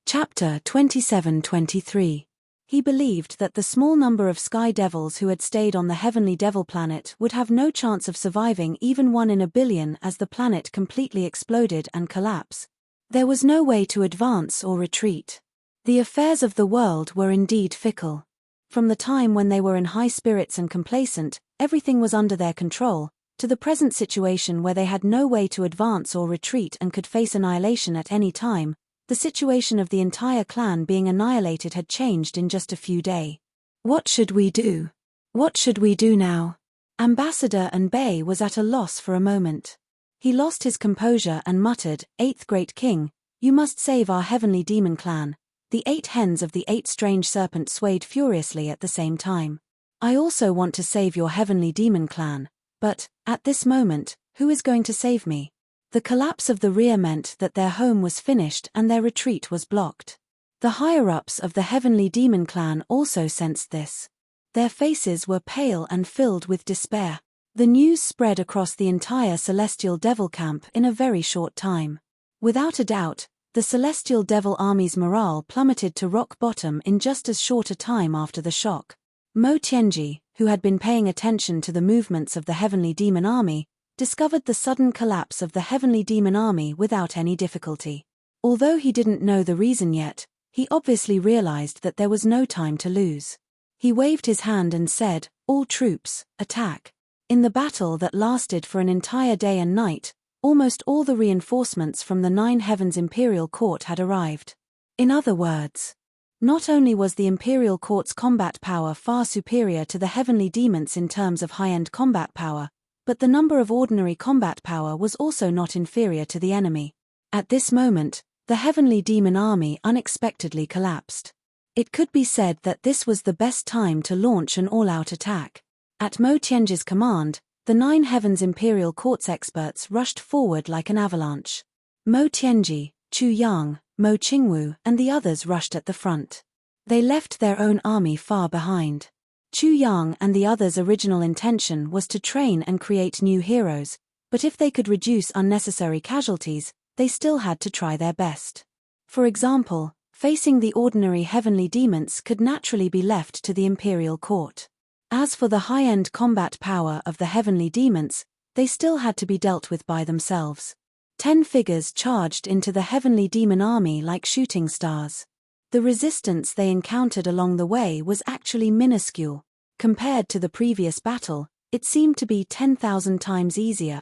Chapter 27-23. He believed that the small number of sky devils who had stayed on the heavenly devil planet would have no chance of surviving even 1 in a billion as the planet completely exploded and collapsed. There was no way to advance or retreat. The affairs of the world were indeed fickle. From the time when they were in high spirits and complacent, everything was under their control, to the present situation where they had no way to advance or retreat and could face annihilation at any time, the situation of the entire clan being annihilated had changed in just a few days. What should we do? What should we do now? Ambassador Unbay was at a loss for a moment. He lost his composure and muttered, "Eighth Great King, you must save our heavenly demon clan." The 8 hens of the 8 strange serpents swayed furiously at the same time. I also want to save your heavenly demon clan, but, at this moment, who is going to save me? The collapse of the rear meant that their home was finished and their retreat was blocked. The higher-ups of the heavenly demon clan also sensed this. Their faces were pale and filled with despair. The news spread across the entire celestial devil camp in a very short time. Without a doubt, the celestial devil army's morale plummeted to rock bottom in just as short a time after the shock. Mo Tianji, who had been paying attention to the movements of the heavenly demon army, discovered the sudden collapse of the heavenly demon army without any difficulty. Although he didn't know the reason yet, he obviously realized that there was no time to lose. He waved his hand and said, "All troops, attack." In the battle that lasted for an entire day and night, almost all the reinforcements from the 9 Heavens Imperial Court had arrived. In other words, not only was the Imperial Court's combat power far superior to the heavenly demons in terms of high-end combat power, but the number of ordinary combat power was also not inferior to the enemy. At this moment, the heavenly demon army unexpectedly collapsed. It could be said that this was the best time to launch an all-out attack. At Mo Tianji's command, the 9 Heavens Imperial Court's experts rushed forward like an avalanche. Mo Tianji, Chu Yang, Mo Qingwu, and the others rushed at the front. They left their own army far behind. Chu Yang and the others' original intention was to train and create new heroes, but if they could reduce unnecessary casualties, they still had to try their best. For example, facing the ordinary heavenly demons could naturally be left to the Imperial Court. As for the high-end combat power of the heavenly demons, they still had to be dealt with by themselves. 10 figures charged into the heavenly demon army like shooting stars. The resistance they encountered along the way was actually minuscule. Compared to the previous battle, it seemed to be 10,000 times easier.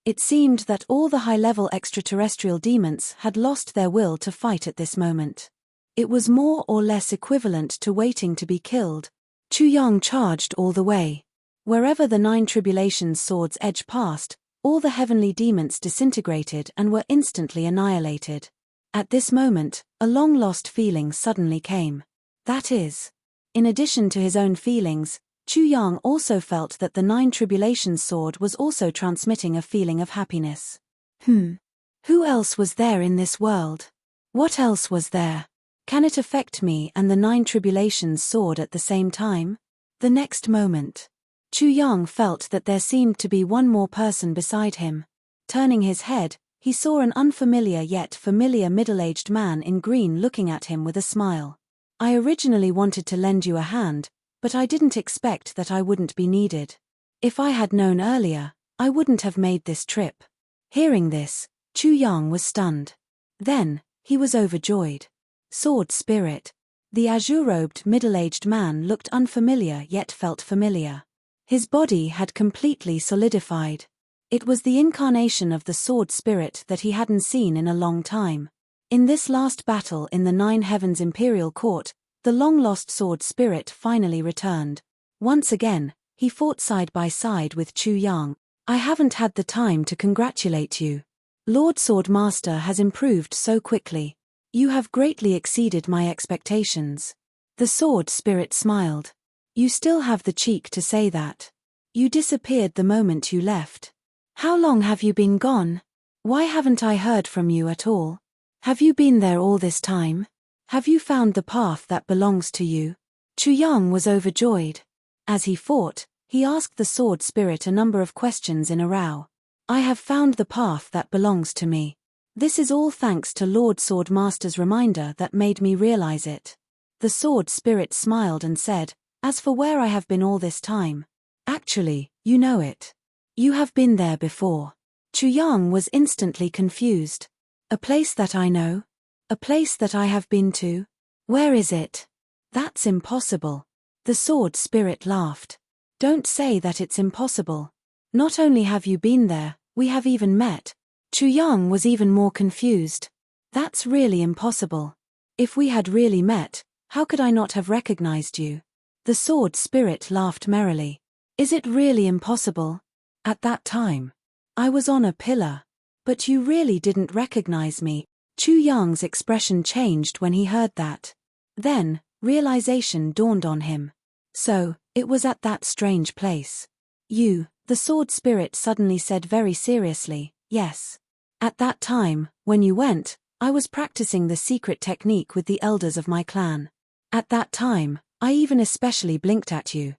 It seemed that all the high-level extraterrestrial demons had lost their will to fight at this moment. It was more or less equivalent to waiting to be killed. Chu Yang charged all the way. Wherever the 9 tribulations sword's edge passed, all the heavenly demons disintegrated and were instantly annihilated. At this moment, a long-lost feeling suddenly came. That is, in addition to his own feelings, Chu Yang also felt that the 9 tribulations sword was also transmitting a feeling of happiness. Who else was there in this world? What else was there? Can it affect me and the 9 tribulations sword at the same time? The next moment, Chu Yang felt that there seemed to be one more person beside him. Turning his head, he saw an unfamiliar yet familiar middle-aged man in green looking at him with a smile. I originally wanted to lend you a hand, but I didn't expect that I wouldn't be needed. If I had known earlier, I wouldn't have made this trip. Hearing this, Chu Yang was stunned. Then, he was overjoyed. Sword Spirit. The azure-robed middle-aged man looked unfamiliar yet felt familiar. His body had completely solidified. It was the incarnation of the Sword Spirit that he hadn't seen in a long time. In this last battle in the 9 Heavens Imperial Court, the long-lost Sword Spirit finally returned. Once again, he fought side by side with Chu Yang. I haven't had the time to congratulate you. Lord Sword Master has improved so quickly. You have greatly exceeded my expectations. The Sword Spirit smiled. You still have the cheek to say that. You disappeared the moment you left. How long have you been gone? Why haven't I heard from you at all? Have you been there all this time? Have you found the path that belongs to you? Chu Yang was overjoyed. As he fought, he asked the Sword Spirit a number of questions in a row. I have found the path that belongs to me. This is all thanks to Lord Sword Master's reminder that made me realize it. The Sword Spirit smiled and said, as for where I have been all this time, actually, you know it. You have been there before. Chu Yang was instantly confused. A place that I know? A place that I have been to? Where is it? That's impossible. The Sword Spirit laughed. Don't say that it's impossible. Not only have you been there, we have even met. Chu Yang was even more confused. That's really impossible. If we had really met, how could I not have recognized you? The Sword Spirit laughed merrily. Is it really impossible? At that time, I was on a pillar. But you really didn't recognize me. Chu Yang's expression changed when he heard that. Then, realization dawned on him. So, it was at that strange place. You, the Sword Spirit suddenly said very seriously, yes. At that time, when you went, I was practicing the secret technique with the elders of my clan. At that time, I even especially blinked at you.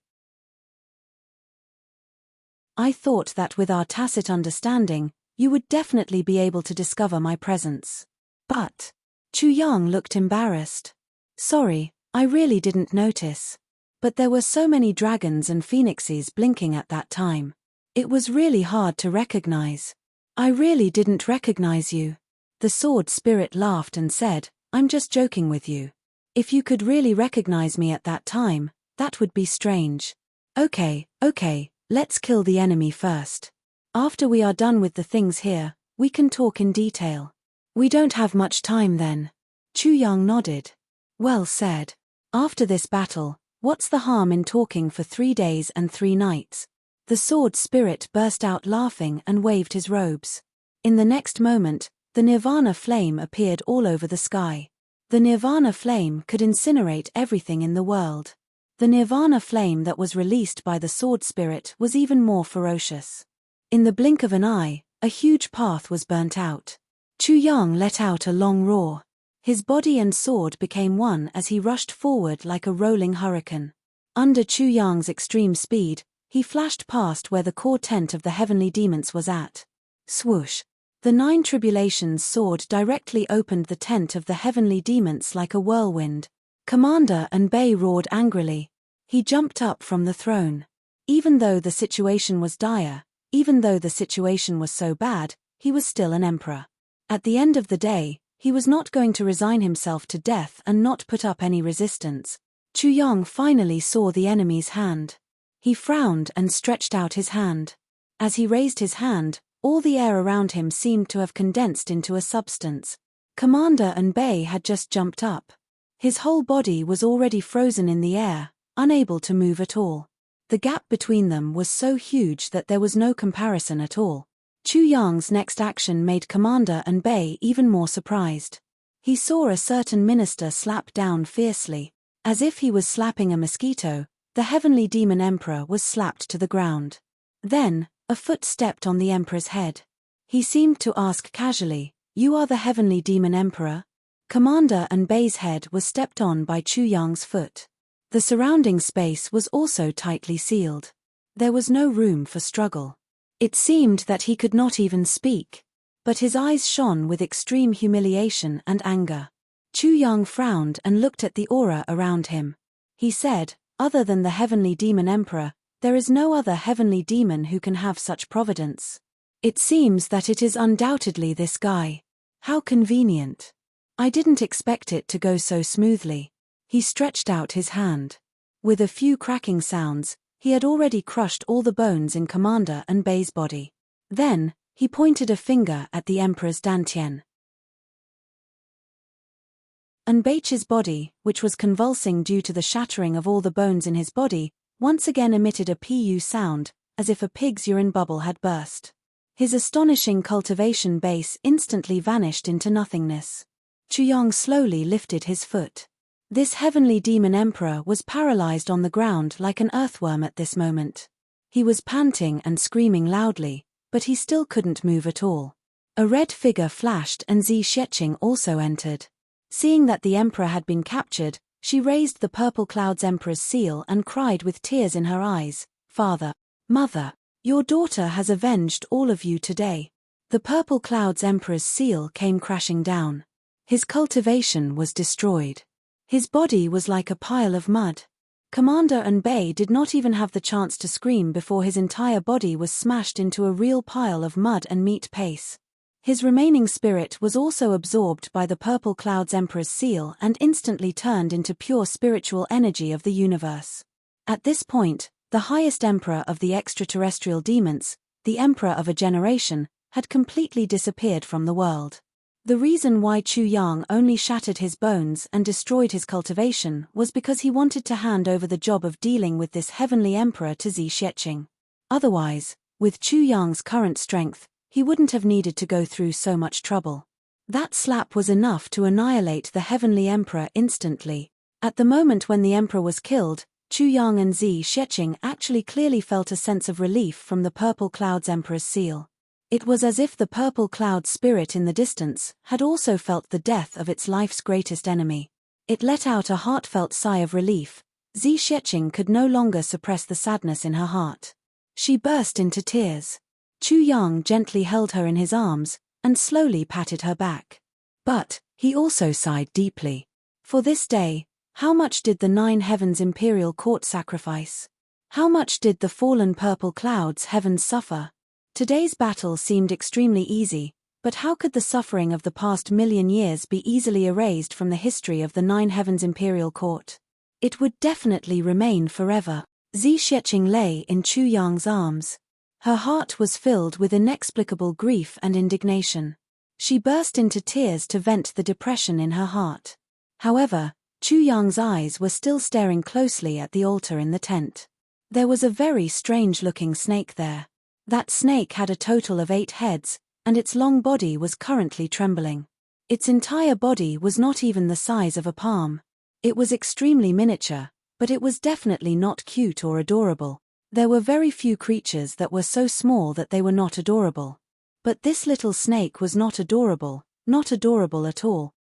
I thought that with our tacit understanding, you would definitely be able to discover my presence. But, Chu Yang looked embarrassed. Sorry, I really didn't notice. But there were so many dragons and phoenixes blinking at that time. It was really hard to recognize. I really didn't recognize you. The Sword Spirit laughed and said, I'm just joking with you. If you could really recognize me at that time, that would be strange. Okay, let's kill the enemy first. After we are done with the things here, we can talk in detail. We don't have much time then. Chu Yang nodded. Well said. After this battle, what's the harm in talking for 3 days and 3 nights? The Sword Spirit burst out laughing and waved his robes. In the next moment, the Nirvana flame appeared all over the sky. The Nirvana flame could incinerate everything in the world. The Nirvana flame that was released by the Sword Spirit was even more ferocious. In the blink of an eye, a huge path was burnt out. Chu Yang let out a long roar. His body and sword became one as he rushed forward like a rolling hurricane. Under Chu Yang's extreme speed, he flashed past where the core tent of the heavenly demons was at. Swoosh! The 9 tribulations sword directly opened the tent of the heavenly demons like a whirlwind. Commander Anbei roared angrily. He jumped up from the throne. Even though the situation was dire, even though the situation was so bad, he was still an emperor. At the end of the day, he was not going to resign himself to death and not put up any resistance. Chu Yang finally saw the enemy's hand. He frowned and stretched out his hand. As he raised his hand, All the air around him seemed to have condensed into a substance. Commander Unbei had just jumped up. His whole body was already frozen in the air, unable to move at all. The gap between them was so huge that there was no comparison at all. Chu Yang's next action made Commander Unbei even more surprised. He saw a certain minister slap down fiercely. As if he was slapping a mosquito, the heavenly demon emperor was slapped to the ground. Then, a foot stepped on the emperor's head. He seemed to ask casually, "You are the heavenly demon emperor?" Commander Unbei's head was stepped on by Chu Yang's foot. The surrounding space was also tightly sealed. There was no room for struggle. It seemed that he could not even speak. But his eyes shone with extreme humiliation and anger. Chu Yang frowned and looked at the aura around him. He said, "Other than the heavenly demon emperor, there is no other heavenly demon who can have such providence. It seems that it is undoubtedly this guy. How convenient. I didn't expect it to go so smoothly." He stretched out his hand. With a few cracking sounds, he had already crushed all the bones in Commander Unbei's body. Then, he pointed a finger at the emperor's dantian. Unbei's body, which was convulsing due to the shattering of all the bones in his body, once again emitted a pu sound, as if a pig's urine bubble had burst. His astonishing cultivation base instantly vanished into nothingness. Chu Yang slowly lifted his foot. This heavenly demon emperor was paralyzed on the ground like an earthworm at this moment. He was panting and screaming loudly, but he still couldn't move at all. A red figure flashed and Zi Sheqing also entered. Seeing that the emperor had been captured, she raised the purple cloud's emperor's seal and cried with tears in her eyes, "Father, Mother, your daughter has avenged all of you today." The purple cloud's emperor's seal came crashing down. His cultivation was destroyed. His body was like a pile of mud. Commander Unbei did not even have the chance to scream before his entire body was smashed into a real pile of mud and meat paste. His remaining spirit was also absorbed by the purple cloud's emperor's seal and instantly turned into pure spiritual energy of the universe. At this point, the highest emperor of the extraterrestrial demons, the emperor of a generation, had completely disappeared from the world. The reason why Chu Yang only shattered his bones and destroyed his cultivation was because he wanted to hand over the job of dealing with this heavenly emperor to Zi Sheqing. Otherwise, with Chu Yang's current strength, he wouldn't have needed to go through so much trouble. That slap was enough to annihilate the heavenly emperor instantly. At the moment when the emperor was killed, Chu Yang and Zi Sheqing actually clearly felt a sense of relief from the purple cloud's emperor's seal. It was as if the purple cloud spirit in the distance had also felt the death of its life's greatest enemy. It let out a heartfelt sigh of relief. Zi Sheqing could no longer suppress the sadness in her heart. She burst into tears. Chu Yang gently held her in his arms and slowly patted her back. But he also sighed deeply. For this day, how much did the 9 heavens imperial court sacrifice? How much did the fallen purple clouds heavens suffer? Today's battle seemed extremely easy, but how could the suffering of the past million years be easily erased from the history of the 9 heavens imperial court? It would definitely remain forever. Zi Sheqing lay in Chu Yang's arms. Her heart was filled with inexplicable grief and indignation. She burst into tears to vent the depression in her heart. However, Chu Yang's eyes were still staring closely at the altar in the tent. There was a very strange-looking snake there. That snake had a total of 8 heads, and its long body was currently trembling. Its entire body was not even the size of a palm. It was extremely miniature, but it was definitely not cute or adorable. There were very few creatures that were so small that they were not adorable. But this little snake was not adorable at all.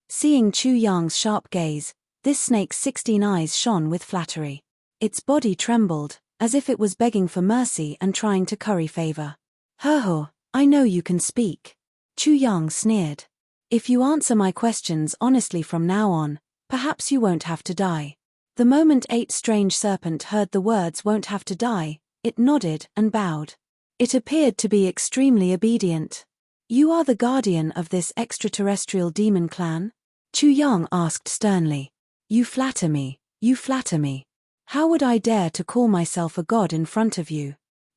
Seeing Chu Yang's sharp gaze, this snake's 16 eyes shone with flattery. Its body trembled, as if it was begging for mercy and trying to curry favor. "Ho, I know you can speak." Chu Yang sneered. "If you answer my questions honestly from now on, perhaps you won't have to die." The moment 8 strange serpent heard the words "won't have to die," it nodded and bowed. It appeared to be extremely obedient. "You are the guardian of this extraterrestrial demon clan?" Chu Yang asked sternly. You flatter me. How would I dare to call myself a god in front of you?"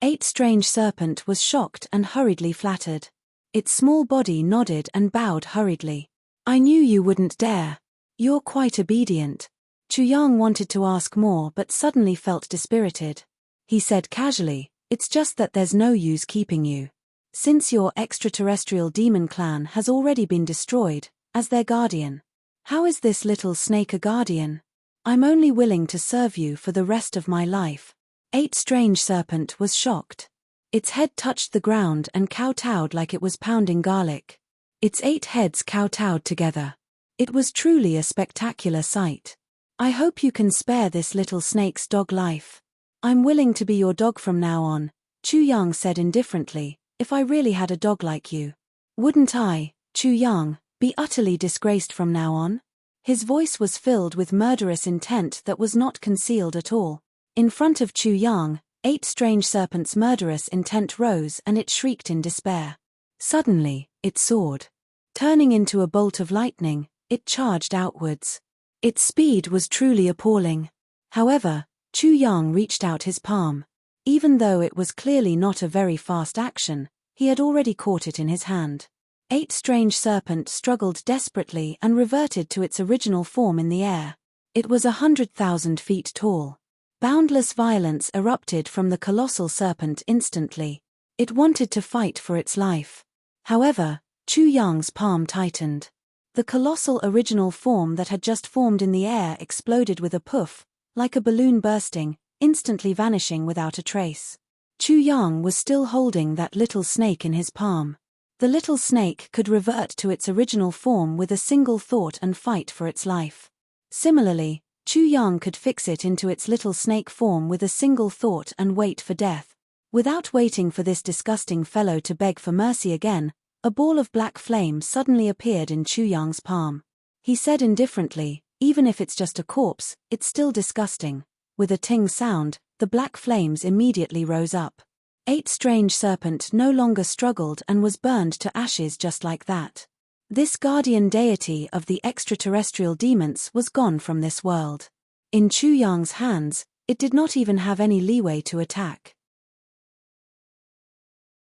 Eight Strange Serpent was shocked and hurriedly flattered. Its small body nodded and bowed hurriedly. I knew you wouldn't dare. You're quite obedient. Chu Yang wanted to ask more but suddenly felt dispirited. He said casually, it's just that there's no use keeping you. Since your extraterrestrial demon clan has already been destroyed, as their guardian. How is this little snake a guardian? I'm only willing to serve you for the rest of my life. Eight Strange Serpent was shocked. Its head touched the ground and kowtowed like it was pounding garlic. Its 8 heads kowtowed together. It was truly a spectacular sight. I hope you can spare this little snake's dog life. I'm willing to be your dog from now on, Chu Yang said indifferently, if I really had a dog like you. Wouldn't I, Chu Yang, be utterly disgraced from now on? His voice was filled with murderous intent that was not concealed at all. In front of Chu Yang, Eight Strange Serpent's murderous intent rose and it shrieked in despair. Suddenly, it soared. Turning into a bolt of lightning, it charged outwards. Its speed was truly appalling. However, Chu Yang reached out his palm. Even though it was clearly not a very fast action, he had already caught it in his hand. Eight Strange Serpent struggled desperately and reverted to its original form in the air. It was 100,000 feet tall. Boundless violence erupted from the colossal serpent instantly. It wanted to fight for its life. However, Chu Yang's palm tightened. The colossal original form that had just formed in the air exploded with a poof, like a balloon bursting, instantly vanishing without a trace. Chu Yang was still holding that little snake in his palm. The little snake could revert to its original form with a single thought and fight for its life. Similarly, Chu Yang could fix it into its little snake form with a single thought and wait for death. Without waiting for this disgusting fellow to beg for mercy again, a ball of black flame suddenly appeared in Chu Yang's palm. He said indifferently, even if it's just a corpse, it's still disgusting. With a ting sound, the black flames immediately rose up. Eight Strange Serpent no longer struggled and was burned to ashes just like that. This guardian deity of the extraterrestrial demons was gone from this world. In Chu Yang's hands, it did not even have any leeway to attack.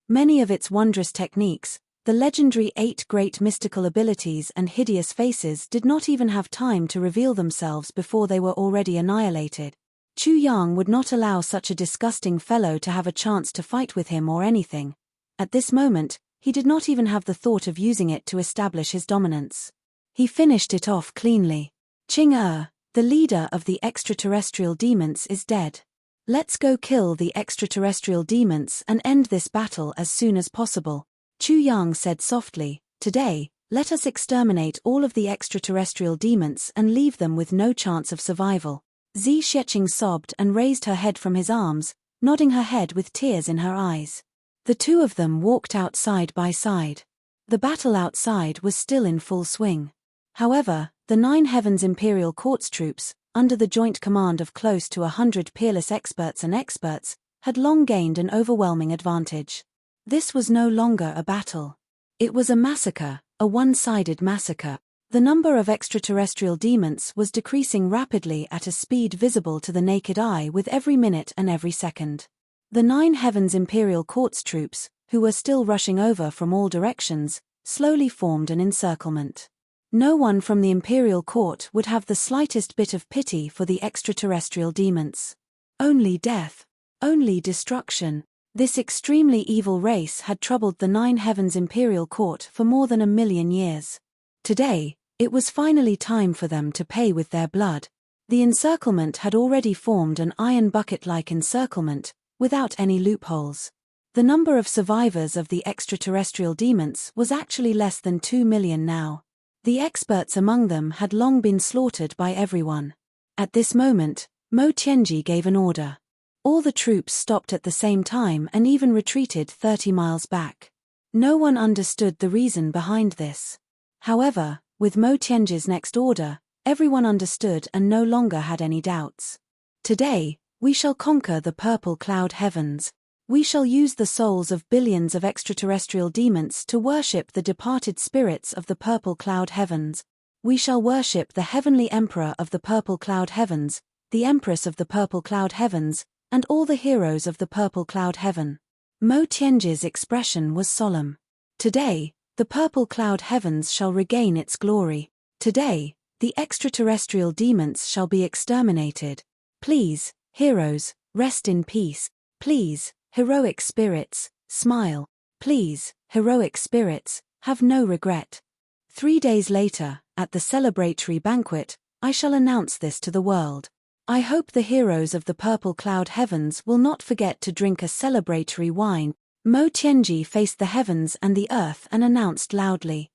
Many of its wondrous techniques, the legendary 8 great mystical abilities and hideous faces did not even have time to reveal themselves before they were already annihilated. Chu Yang would not allow such a disgusting fellow to have a chance to fight with him or anything. At this moment, he did not even have the thought of using it to establish his dominance. He finished it off cleanly. Ching-Er, the leader of the extraterrestrial demons, is dead. Let's go kill the extraterrestrial demons and end this battle as soon as possible, Chu Yang said softly. Today, let us exterminate all of the extraterrestrial demons and leave them with no chance of survival. Zi Sheqing sobbed and raised her head from his arms, nodding her head with tears in her eyes. The two of them walked out side by side. The battle outside was still in full swing. However, the 9 Heavens Imperial Court's troops, under the joint command of close to 100 peerless experts, had long gained an overwhelming advantage. This was no longer a battle. It was a massacre, a one-sided massacre. The number of extraterrestrial demons was decreasing rapidly at a speed visible to the naked eye with every minute and every second. The 9 Heavens Imperial Court's troops, who were still rushing over from all directions, slowly formed an encirclement. No one from the Imperial Court would have the slightest bit of pity for the extraterrestrial demons. Only death. Only destruction. This extremely evil race had troubled the 9 Heavens Imperial Court for more than 1,000,000 years. Today, it was finally time for them to pay with their blood. The encirclement had already formed an iron bucket-like encirclement, without any loopholes. The number of survivors of the extraterrestrial demons was actually less than 2 million now. The experts among them had long been slaughtered by everyone. At this moment, Mo Tianji gave an order. All the troops stopped at the same time and even retreated 30 miles back. No one understood the reason behind this. However, with Mo Tianji's next order, everyone understood and no longer had any doubts. Today, we shall conquer the purple cloud heavens. We shall use the souls of billions of extraterrestrial demons to worship the departed spirits of the purple cloud heavens. We shall worship the heavenly emperor of the purple cloud heavens, the empress of the purple cloud heavens, and all the heroes of the purple cloud heaven. Mo Tianji's expression was solemn. Today, the purple cloud heavens shall regain its glory. Today, the extraterrestrial demons shall be exterminated. Please, heroes, rest in peace. Please, heroic spirits, smile. Please, heroic spirits, have no regret. 3 days later, at the celebratory banquet, I shall announce this to the world. I hope the heroes of the purple cloud heavens will not forget to drink a celebratory wine. Mo Tianji faced the heavens and the earth and announced loudly.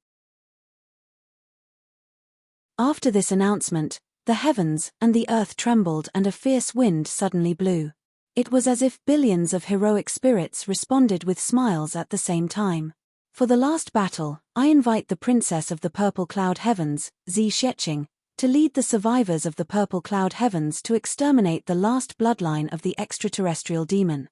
After this announcement, the heavens and the earth trembled and a fierce wind suddenly blew. It was as if billions of heroic spirits responded with smiles at the same time. For the last battle, I invite the princess of the purple cloud heavens, Zi Xieching, to lead the survivors of the purple cloud heavens to exterminate the last bloodline of the extraterrestrial demon.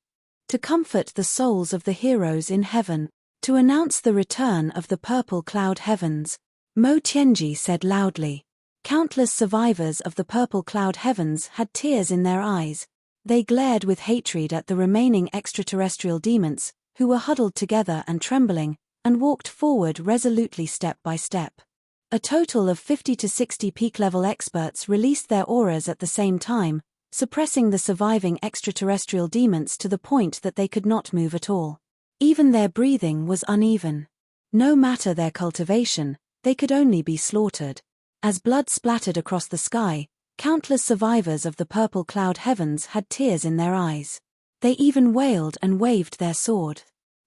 To comfort the souls of the heroes in heaven, to announce the return of the purple cloud heavens, Mo Tianji said loudly. Countless survivors of the purple cloud heavens had tears in their eyes. They glared with hatred at the remaining extraterrestrial demons, who were huddled together and trembling, and walked forward resolutely step by step. A total of 50 to 60 peak-level experts released their auras at the same time, suppressing the surviving extraterrestrial demons to the point that they could not move at all. Even their breathing was uneven. No matter their cultivation, they could only be slaughtered. As blood splattered across the sky, countless survivors of the purple cloud heavens had tears in their eyes. They even wailed and waved their sword.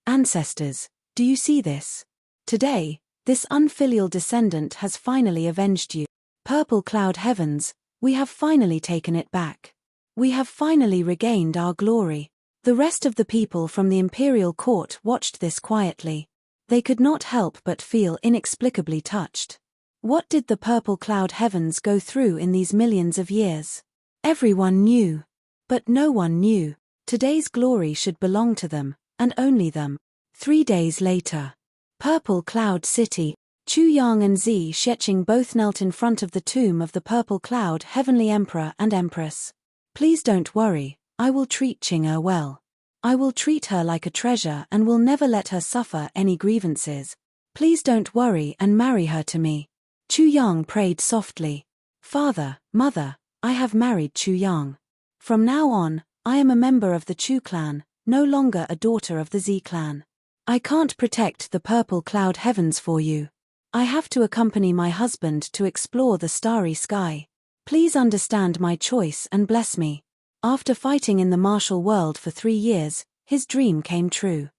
Ancestors, do you see this? Today, this unfilial descendant has finally avenged you. Purple cloud heavens, we have finally taken it back. We have finally regained our glory. The rest of the people from the imperial court watched this quietly. They could not help but feel inexplicably touched. What did the purple cloud heavens go through in these millions of years? Everyone knew. But no one knew. Today's glory should belong to them, and only them. 3 days later. Purple Cloud City. Chu Yang and Zi Xieching both knelt in front of the tomb of the purple cloud heavenly emperor and empress. Please don't worry, I will treat Qing'er well. I will treat her like a treasure and will never let her suffer any grievances. Please don't worry and marry her to me. Chu Yang prayed softly. Father, mother, I have married Chu Yang. From now on, I am a member of the Chu clan, no longer a daughter of the Zi clan. I can't protect the purple cloud heavens for you. I have to accompany my husband to explore the starry sky. Please understand my choice and bless me. After fighting in the martial world for 3 years, his dream came true.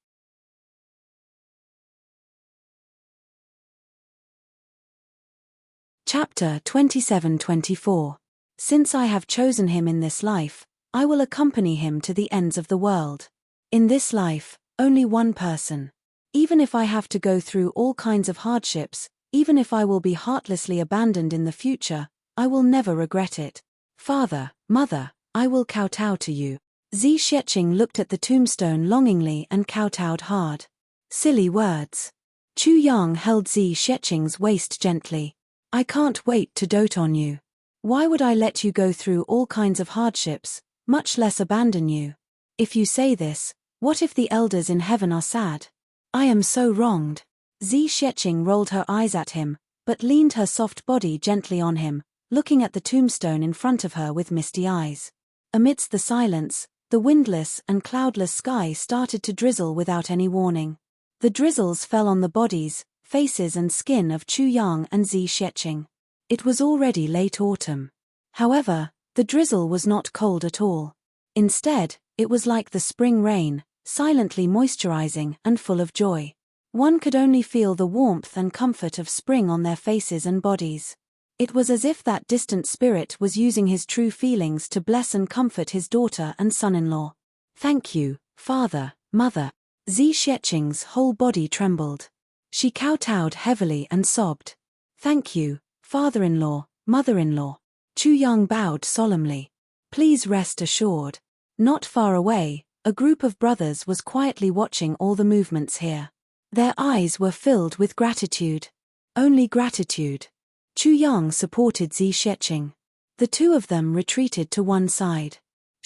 Chapter 27-24. Since I have chosen him in this life, I will accompany him to the ends of the world. In this life, only one person. Even if I have to go through all kinds of hardships, even if I will be heartlessly abandoned in the future, I will never regret it. Father, mother, I will kowtow to you. Zi Xieching looked at the tombstone longingly and kowtowed hard. Silly words. Chu Yang held Zi Xieching's waist gently. I can't wait to dote on you. Why would I let you go through all kinds of hardships, much less abandon you? If you say this, what if the elders in heaven are sad? I am so wronged. Zi Xieching rolled her eyes at him, but leaned her soft body gently on him, looking at the tombstone in front of her with misty eyes. Amidst the silence, the windless and cloudless sky started to drizzle without any warning. The drizzles fell on the bodies, faces and skin of Chu Yang and Zi Xieching. It was already late autumn. However, the drizzle was not cold at all. Instead, it was like the spring rain, silently moisturizing and full of joy. One could only feel the warmth and comfort of spring on their faces and bodies. It was as if that distant spirit was using his true feelings to bless and comfort his daughter and son-in-law. Thank you, father, mother. Zi Xieching's whole body trembled. She kowtowed heavily and sobbed. Thank you, father-in-law, mother-in-law. Chu Yang bowed solemnly. Please rest assured. Not far away, a group of brothers was quietly watching all the movements here. Their eyes were filled with gratitude. Only gratitude. Chu Yang supported Zi Xieching. The two of them retreated to one side.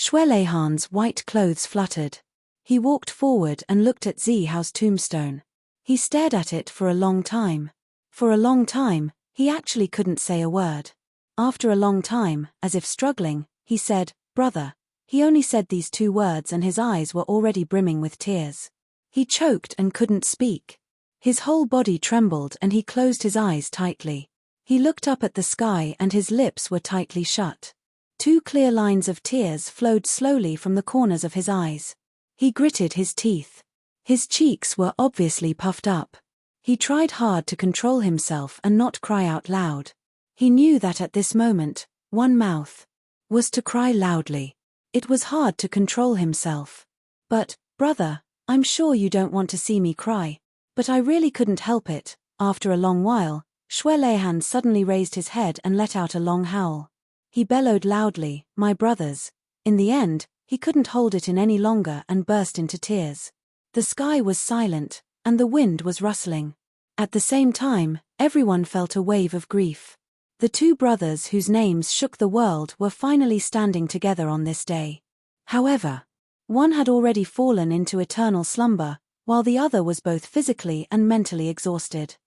Shui Leihan's white clothes fluttered. He walked forward and looked at Zihao's tombstone. He stared at it for a long time. For a long time, he actually couldn't say a word. After a long time, as if struggling, he said, "Brother." He only said these two words and his eyes were already brimming with tears. He choked and couldn't speak. His whole body trembled and he closed his eyes tightly. He looked up at the sky and his lips were tightly shut. Two clear lines of tears flowed slowly from the corners of his eyes. He gritted his teeth. His cheeks were obviously puffed up. He tried hard to control himself and not cry out loud. He knew that at this moment, one mouth was to cry loudly. It was hard to control himself. "But, brother, I'm sure you don't want to see me cry." But I really couldn't help it. After a long while, Shui Leihan suddenly raised his head and let out a long howl. He bellowed loudly, "My brothers." In the end, he couldn't hold it in any longer and burst into tears. The sky was silent, and the wind was rustling. At the same time, everyone felt a wave of grief. The two brothers whose names shook the world were finally standing together on this day. However, one had already fallen into eternal slumber, while the other was both physically and mentally exhausted.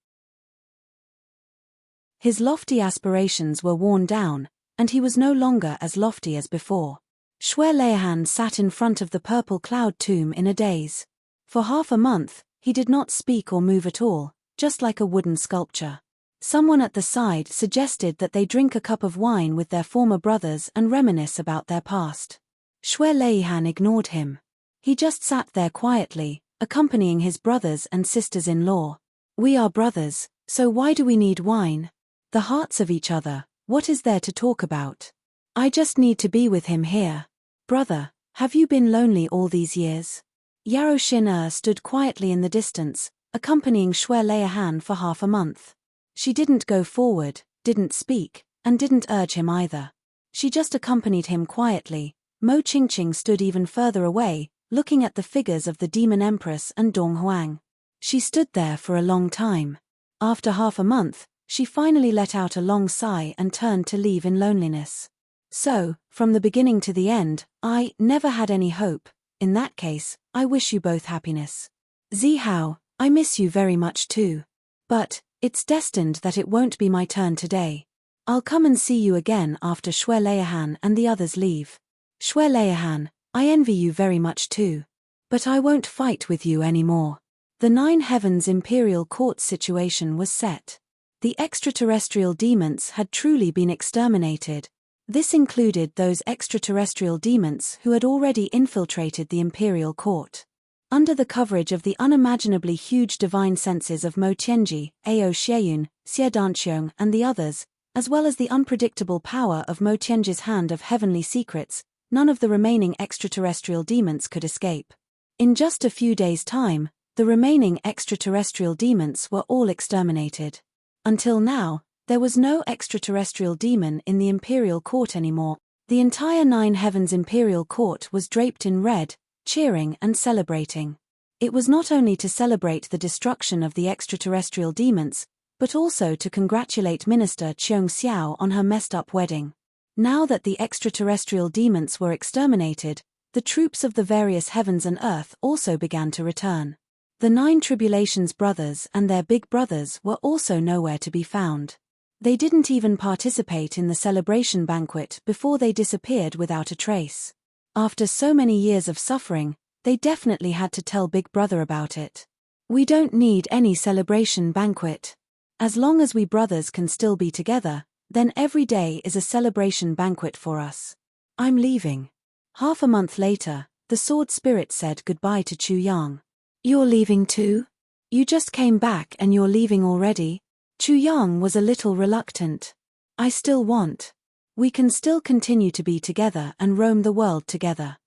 His lofty aspirations were worn down, and he was no longer as lofty as before. Shui Leihan sat in front of the purple cloud tomb in a daze. For half a month, he did not speak or move at all, just like a wooden sculpture. Someone at the side suggested that they drink a cup of wine with their former brothers and reminisce about their past. Shui Leihan ignored him. He just sat there quietly, accompanying his brothers and sisters-in-law. "We are brothers, so why do we need wine? The hearts of each other, what is there to talk about? I just need to be with him here." "Brother, have you been lonely all these years?" Yarrow Shin stood quietly in the distance, accompanying Shui Leihan for half a month. She didn't go forward, didn't speak, and didn't urge him either. She just accompanied him quietly. Mo Qingqing stood even further away, looking at the figures of the Demon Empress and Dong Huang. She stood there for a long time. After half a month, she finally let out a long sigh and turned to leave in loneliness. "So, from the beginning to the end, I never had any hope. In that case, I wish you both happiness. Zihao, I miss you very much too. But it's destined that it won't be my turn today. I'll come and see you again after Shui Leihan and the others leave. Shui Leihan, I envy you very much too. But I won't fight with you anymore." The Nine Heavens Imperial Court situation was set. The extraterrestrial demons had truly been exterminated. This included those extraterrestrial demons who had already infiltrated the Imperial Court. Under the coverage of the unimaginably huge divine senses of Mo Tianji, Ao Xieyun, Xie Danqiong and the others, as well as the unpredictable power of Mo Tianji's hand of heavenly secrets, none of the remaining extraterrestrial demons could escape. In just a few days' time, the remaining extraterrestrial demons were all exterminated. Until now, there was no extraterrestrial demon in the Imperial Court anymore. The entire Nine Heavens Imperial Court was draped in red, cheering and celebrating. It was not only to celebrate the destruction of the extraterrestrial demons, but also to congratulate Minister Qiong Xiao on her messed-up wedding. Now that the extraterrestrial demons were exterminated, the troops of the various heavens and earth also began to return. The Nine Tribulations brothers and their big brothers were also nowhere to be found. They didn't even participate in the celebration banquet before they disappeared without a trace. After so many years of suffering, they definitely had to tell Big Brother about it. "We don't need any celebration banquet. As long as we brothers can still be together, then every day is a celebration banquet for us. I'm leaving." Half a month later, the Sword Spirit said goodbye to Chu Yang. "You're leaving too? You just came back and you're leaving already?" Chu Yang was a little reluctant. "I still want. We can still continue to be together and roam the world together.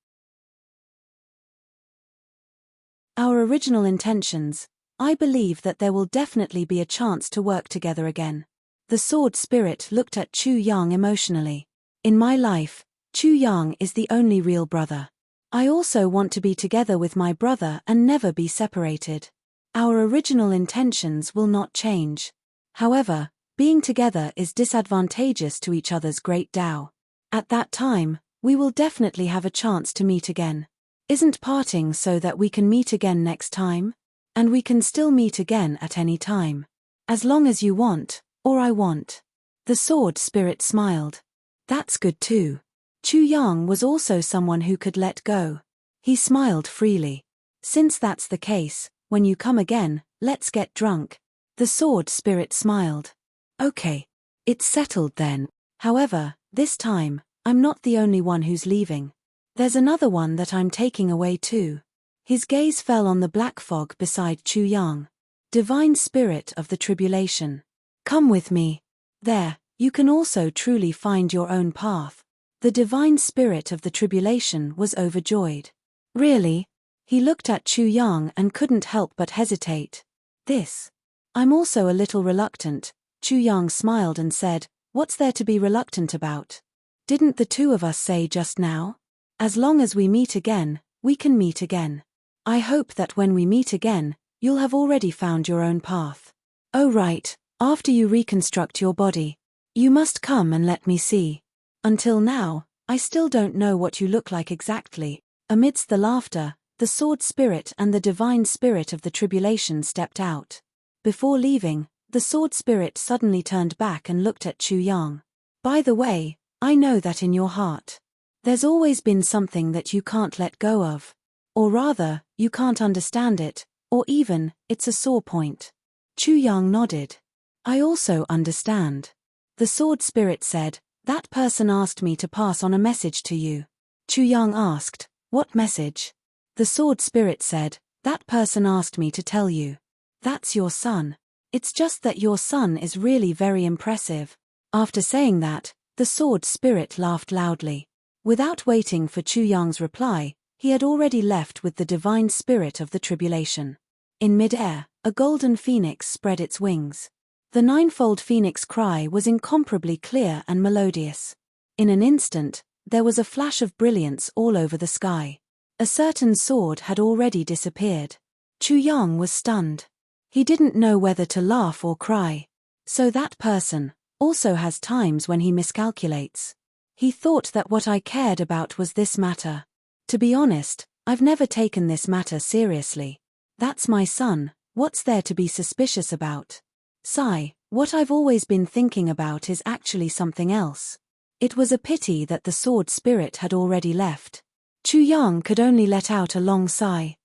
Our original intentions, I believe that there will definitely be a chance to work together again." The Sword Spirit looked at Chu Yang emotionally. "In my life, Chu Yang is the only real brother. I also want to be together with my brother and never be separated. Our original intentions will not change. However, being together is disadvantageous to each other's great Tao. At that time, We will definitely have a chance to meet again. Isn't parting so that we can meet again next time? And we can still meet again at any time. As long as you want, or I want. The sword spirit smiled. That's good too. Chu Yang was also someone who could let go. He smiled freely. Since that's the case, when you come again, let's get drunk. The sword spirit smiled. Okay. It's settled then. However, this time, I'm not the only one who's leaving. There's another one that I'm taking away too. His gaze fell on the black fog beside Chu Yang. Divine spirit of the tribulation. Come with me. There, you can also truly find your own path. The divine spirit of the tribulation was overjoyed. Really? He looked at Chu Yang and couldn't help but hesitate. This. I'm also a little reluctant. Chu Yang smiled and said, what's there to be reluctant about? Didn't the two of us say just now? As long as we meet again, we can meet again. I hope that when we meet again, you'll have already found your own path. Oh right, after you reconstruct your body. You must come and let me see. Until now, I still don't know what you look like exactly. Amidst the laughter, the sword spirit and the divine spirit of the tribulation stepped out. Before leaving, the sword spirit suddenly turned back and looked at Chu Yang. By the way, I know that in your heart. There's always been something that you can't let go of. Or rather, you can't understand it, or even, it's a sore point. Chu Yang nodded. I also understand. The sword spirit said, that person asked me to pass on a message to you. Chu Yang asked, what message? The sword spirit said, that person asked me to tell you. That's your son. It's just that your son is really very impressive. After saying that, the sword spirit laughed loudly. Without waiting for Chu Yang's reply, he had already left with the divine spirit of the tribulation. In mid-air, a golden phoenix spread its wings. The ninefold phoenix cry was incomparably clear and melodious. In an instant, there was a flash of brilliance all over the sky. A certain sword had already disappeared. Chu Yang was stunned. He didn't know whether to laugh or cry. So that person also has times when he miscalculates. He thought that what I cared about was this matter. To be honest, I've never taken this matter seriously. That's my son, what's there to be suspicious about? Sigh, what I've always been thinking about is actually something else. It was a pity that the sword spirit had already left. Chu Yang could only let out a long sigh.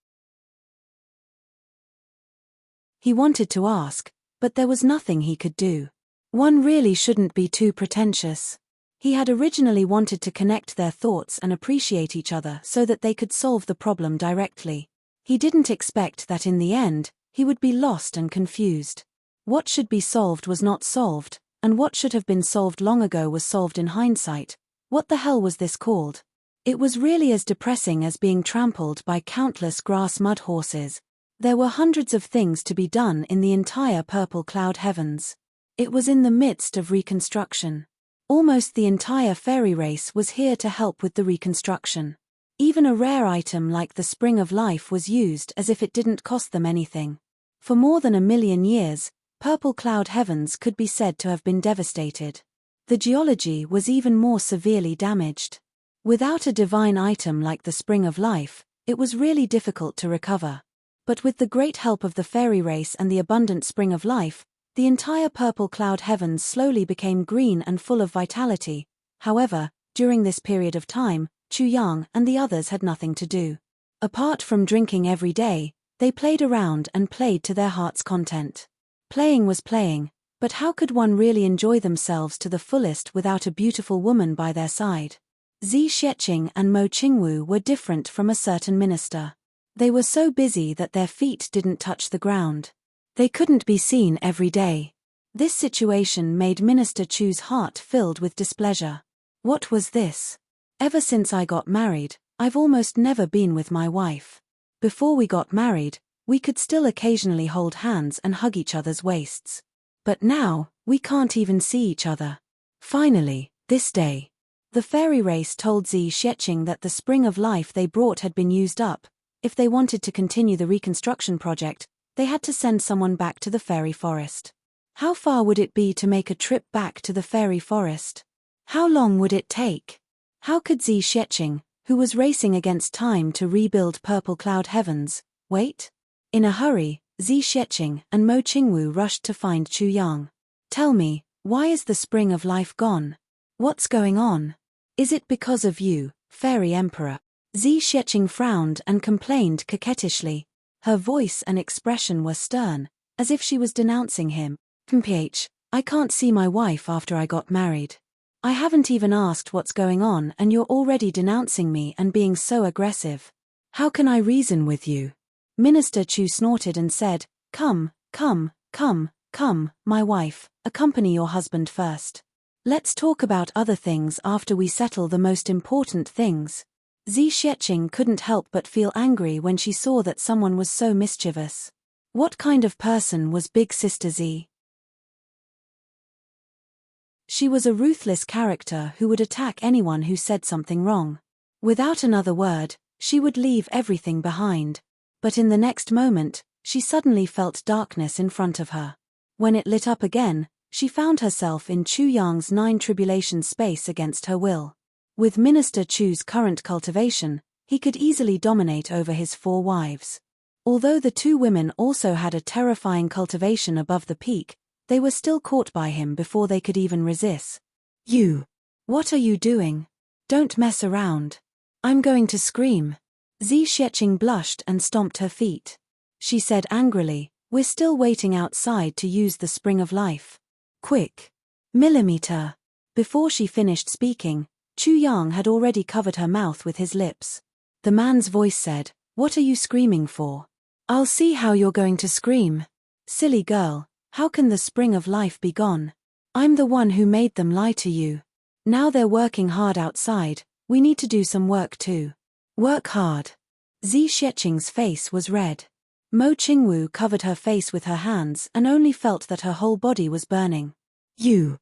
He wanted to ask, but there was nothing he could do. One really shouldn't be too pretentious. He had originally wanted to connect their thoughts and appreciate each other so that they could solve the problem directly. He didn't expect that in the end, he would be lost and confused. What should be solved was not solved, and what should have been solved long ago was solved in hindsight. What the hell was this called? It was really as depressing as being trampled by countless grass mud horses. There were hundreds of things to be done in the entire purple cloud heavens. It was in the midst of reconstruction. Almost the entire fairy race was here to help with the reconstruction. Even a rare item like the Spring of Life was used as if it didn't cost them anything. For more than 1,000,000 years, purple cloud heavens could be said to have been devastated. The geology was even more severely damaged. Without a divine item like the Spring of Life, it was really difficult to recover. But with the great help of the fairy race and the abundant Spring of Life, the entire purple cloud heavens slowly became green and full of vitality. However, during this period of time, Chu Yang and the others had nothing to do. Apart from drinking every day, they played around and played to their heart's content. Playing was playing, but how could one really enjoy themselves to the fullest without a beautiful woman by their side? Zi Xieching and Mo Qingwu were different from a certain minister. They were so busy that their feet didn't touch the ground. They couldn't be seen every day. This situation made Minister Chu's heart filled with displeasure. What was this? Ever since I got married, I've almost never been with my wife. Before we got married, we could still occasionally hold hands and hug each other's waists. But now, we can't even see each other. Finally, this day, the fairy race told Zi Xieching that the Spring of Life they brought had been used up. If they wanted to continue the reconstruction project, they had to send someone back to the fairy forest. How far would it be to make a trip back to the fairy forest? How long would it take? How could Zi Sheqing, who was racing against time to rebuild purple cloud heavens, wait? In a hurry, Zi Sheqing and Mo Qingwu rushed to find Chu Yang. Tell me, why is the spring of life gone? What's going on? Is it because of you, Fairy Emperor? Zi Sheqing frowned and complained coquettishly. Her voice and expression were stern, as if she was denouncing him. "Mph, I can't see my wife after I got married. I haven't even asked what's going on and you're already denouncing me and being so aggressive. How can I reason with you?" Minister Chu snorted and said, Come, my wife, accompany your husband first. Let's talk about other things after we settle the most important things. Zi Sheqing couldn't help but feel angry when she saw that someone was so mischievous. What kind of person was Big Sister Zi? She was a ruthless character who would attack anyone who said something wrong. Without another word, she would leave everything behind. But in the next moment, she suddenly felt darkness in front of her. When it lit up again, she found herself in Chu Yang's 9 tribulation space against her will. With Minister Chu's current cultivation, he could easily dominate over his 4 wives. Although the 2 women also had a terrifying cultivation above the peak, they were still caught by him before they could even resist. You! What are you doing? Don't mess around. I'm going to scream. Zi Sheqing blushed and stomped her feet. She said angrily, We're still waiting outside to use the spring of life. Quick! Millimeter! Before she finished speaking, Chu Yang had already covered her mouth with his lips. The man's voice said, What are you screaming for? I'll see how you're going to scream. Silly girl, how can the spring of life be gone? I'm the one who made them lie to you. Now they're working hard outside, we need to do some work too. Work hard. Zi Sheqing's face was red. Mo Qingwu covered her face with her hands and only felt that her whole body was burning. You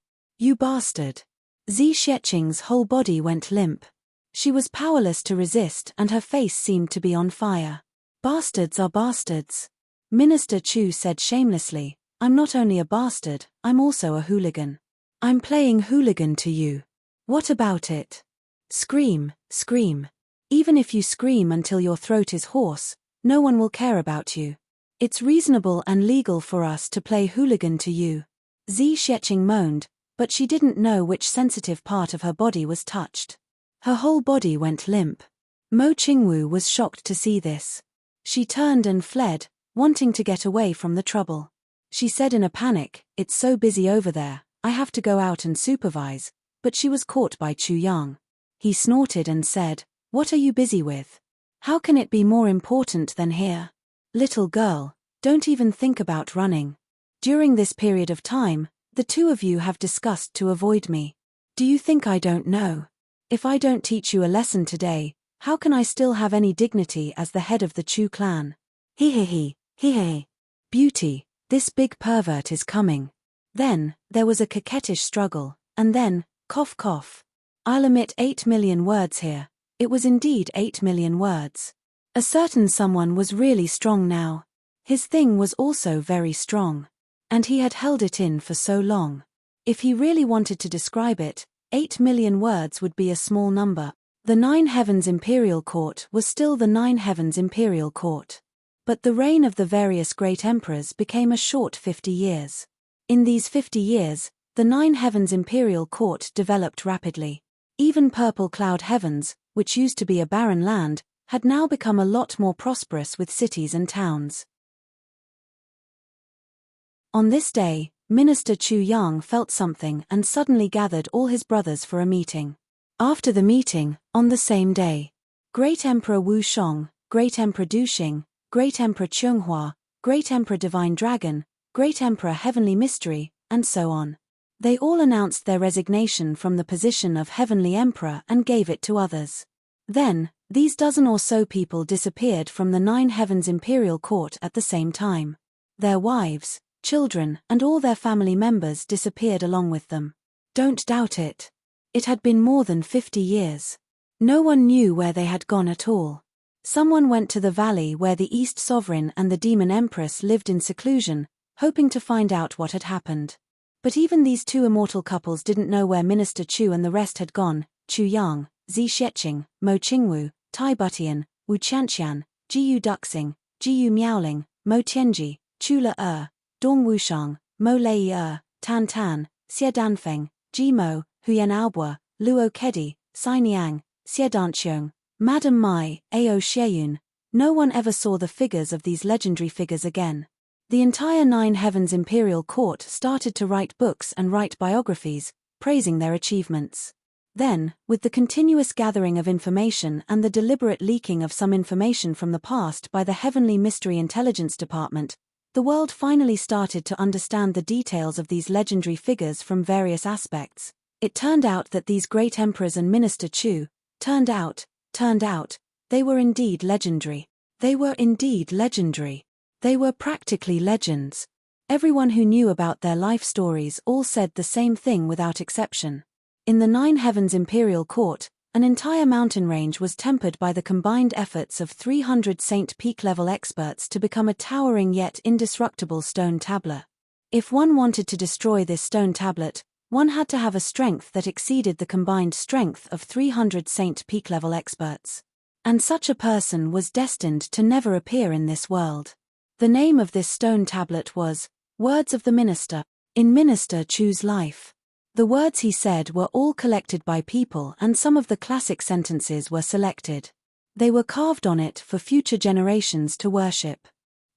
bastard. Zi Sheqing's whole body went limp. She was powerless to resist and her face seemed to be on fire. Bastards are bastards. Minister Chu said shamelessly, I'm not only a bastard, I'm also a hooligan. I'm playing hooligan to you. What about it? Scream, scream. Even if you scream until your throat is hoarse, no one will care about you. It's reasonable and legal for us to play hooligan to you. Zi Sheqing moaned, but she didn't know which sensitive part of her body was touched. Her whole body went limp. Mo Qingwu was shocked to see this. She turned and fled, wanting to get away from the trouble. She said in a panic, It's so busy over there, I have to go out and supervise, but she was caught by Chu Yang. He snorted and said, What are you busy with? How can it be more important than here? Little girl, don't even think about running. During this period of time, the 2 of you have discussed to avoid me. Do you think I don't know? If I don't teach you a lesson today, how can I still have any dignity as the head of the Chu clan? He. Beauty, this big pervert is coming. Then, there was a coquettish struggle, and then, cough cough. I'll omit 8 million words here. It was indeed 8 million words. A certain someone was really strong now. His thing was also very strong. And he had held it in for so long. If he really wanted to describe it, 8 million words would be a small number. The 9 Heavens Imperial Court was still the 9 Heavens Imperial Court. But the reign of the various great emperors became a short 50 years. In these 50 years, the 9 Heavens Imperial Court developed rapidly. Even purple cloud heavens, which used to be a barren land, had now become a lot more prosperous with cities and towns. On this day, Minister Chu Yang felt something and suddenly gathered all his brothers for a meeting. After the meeting, on the same day, Great Emperor Wu Shong, Great Emperor Du Xing, Great Emperor Chunghua, Great Emperor Divine Dragon, Great Emperor Heavenly Mystery, and so on. They all announced their resignation from the position of Heavenly Emperor and gave it to others. Then, these dozen or so people disappeared from the 9 Heavens Imperial Court at the same time. Their wives, children, and all their family members disappeared along with them. Don't doubt it. It had been more than 50 years. No one knew where they had gone at all. Someone went to the valley where the East Sovereign and the Demon Empress lived in seclusion, hoping to find out what had happened. But even these 2 immortal couples didn't know where Minister Chu and the rest had gone. Chu Yang, Zi Xieching, Mo Qingwu, Tai Butian, Wu Qianqian, Jiyu Duxing, Jiyu Miaoling, Mo Tianji, Chula Dong Wushang, Mo Lei Tan Tan, Xie Danfeng, Ji Mo, Huyen Aobua, Luo Kedi, Sai Niang, Xie Danqiong, Madame Mai, Ao Xieyun. No one ever saw the figures of these legendary figures again. The entire Nine Heavens imperial court started to write books and write biographies, praising their achievements. Then, with the continuous gathering of information and the deliberate leaking of some information from the past by the Heavenly Mystery Intelligence Department, the world finally started to understand the details of these legendary figures from various aspects. It turned out that these great emperors and Minister Chu, turned out, they were indeed legendary. They were indeed legendary. They were practically legends. Everyone who knew about their life stories all said the same thing without exception. In the Nine Heavens imperial court, an entire mountain range was tempered by the combined efforts of 300 Saint Peak-level experts to become a towering yet indestructible stone tablet. If one wanted to destroy this stone tablet, one had to have a strength that exceeded the combined strength of 300 Saint Peak-level experts. And such a person was destined to never appear in this world. The name of this stone tablet was, Words of the Minister. In Minister Chu's life. The words he said were all collected by people and some of the classic sentences were selected. They were carved on it for future generations to worship.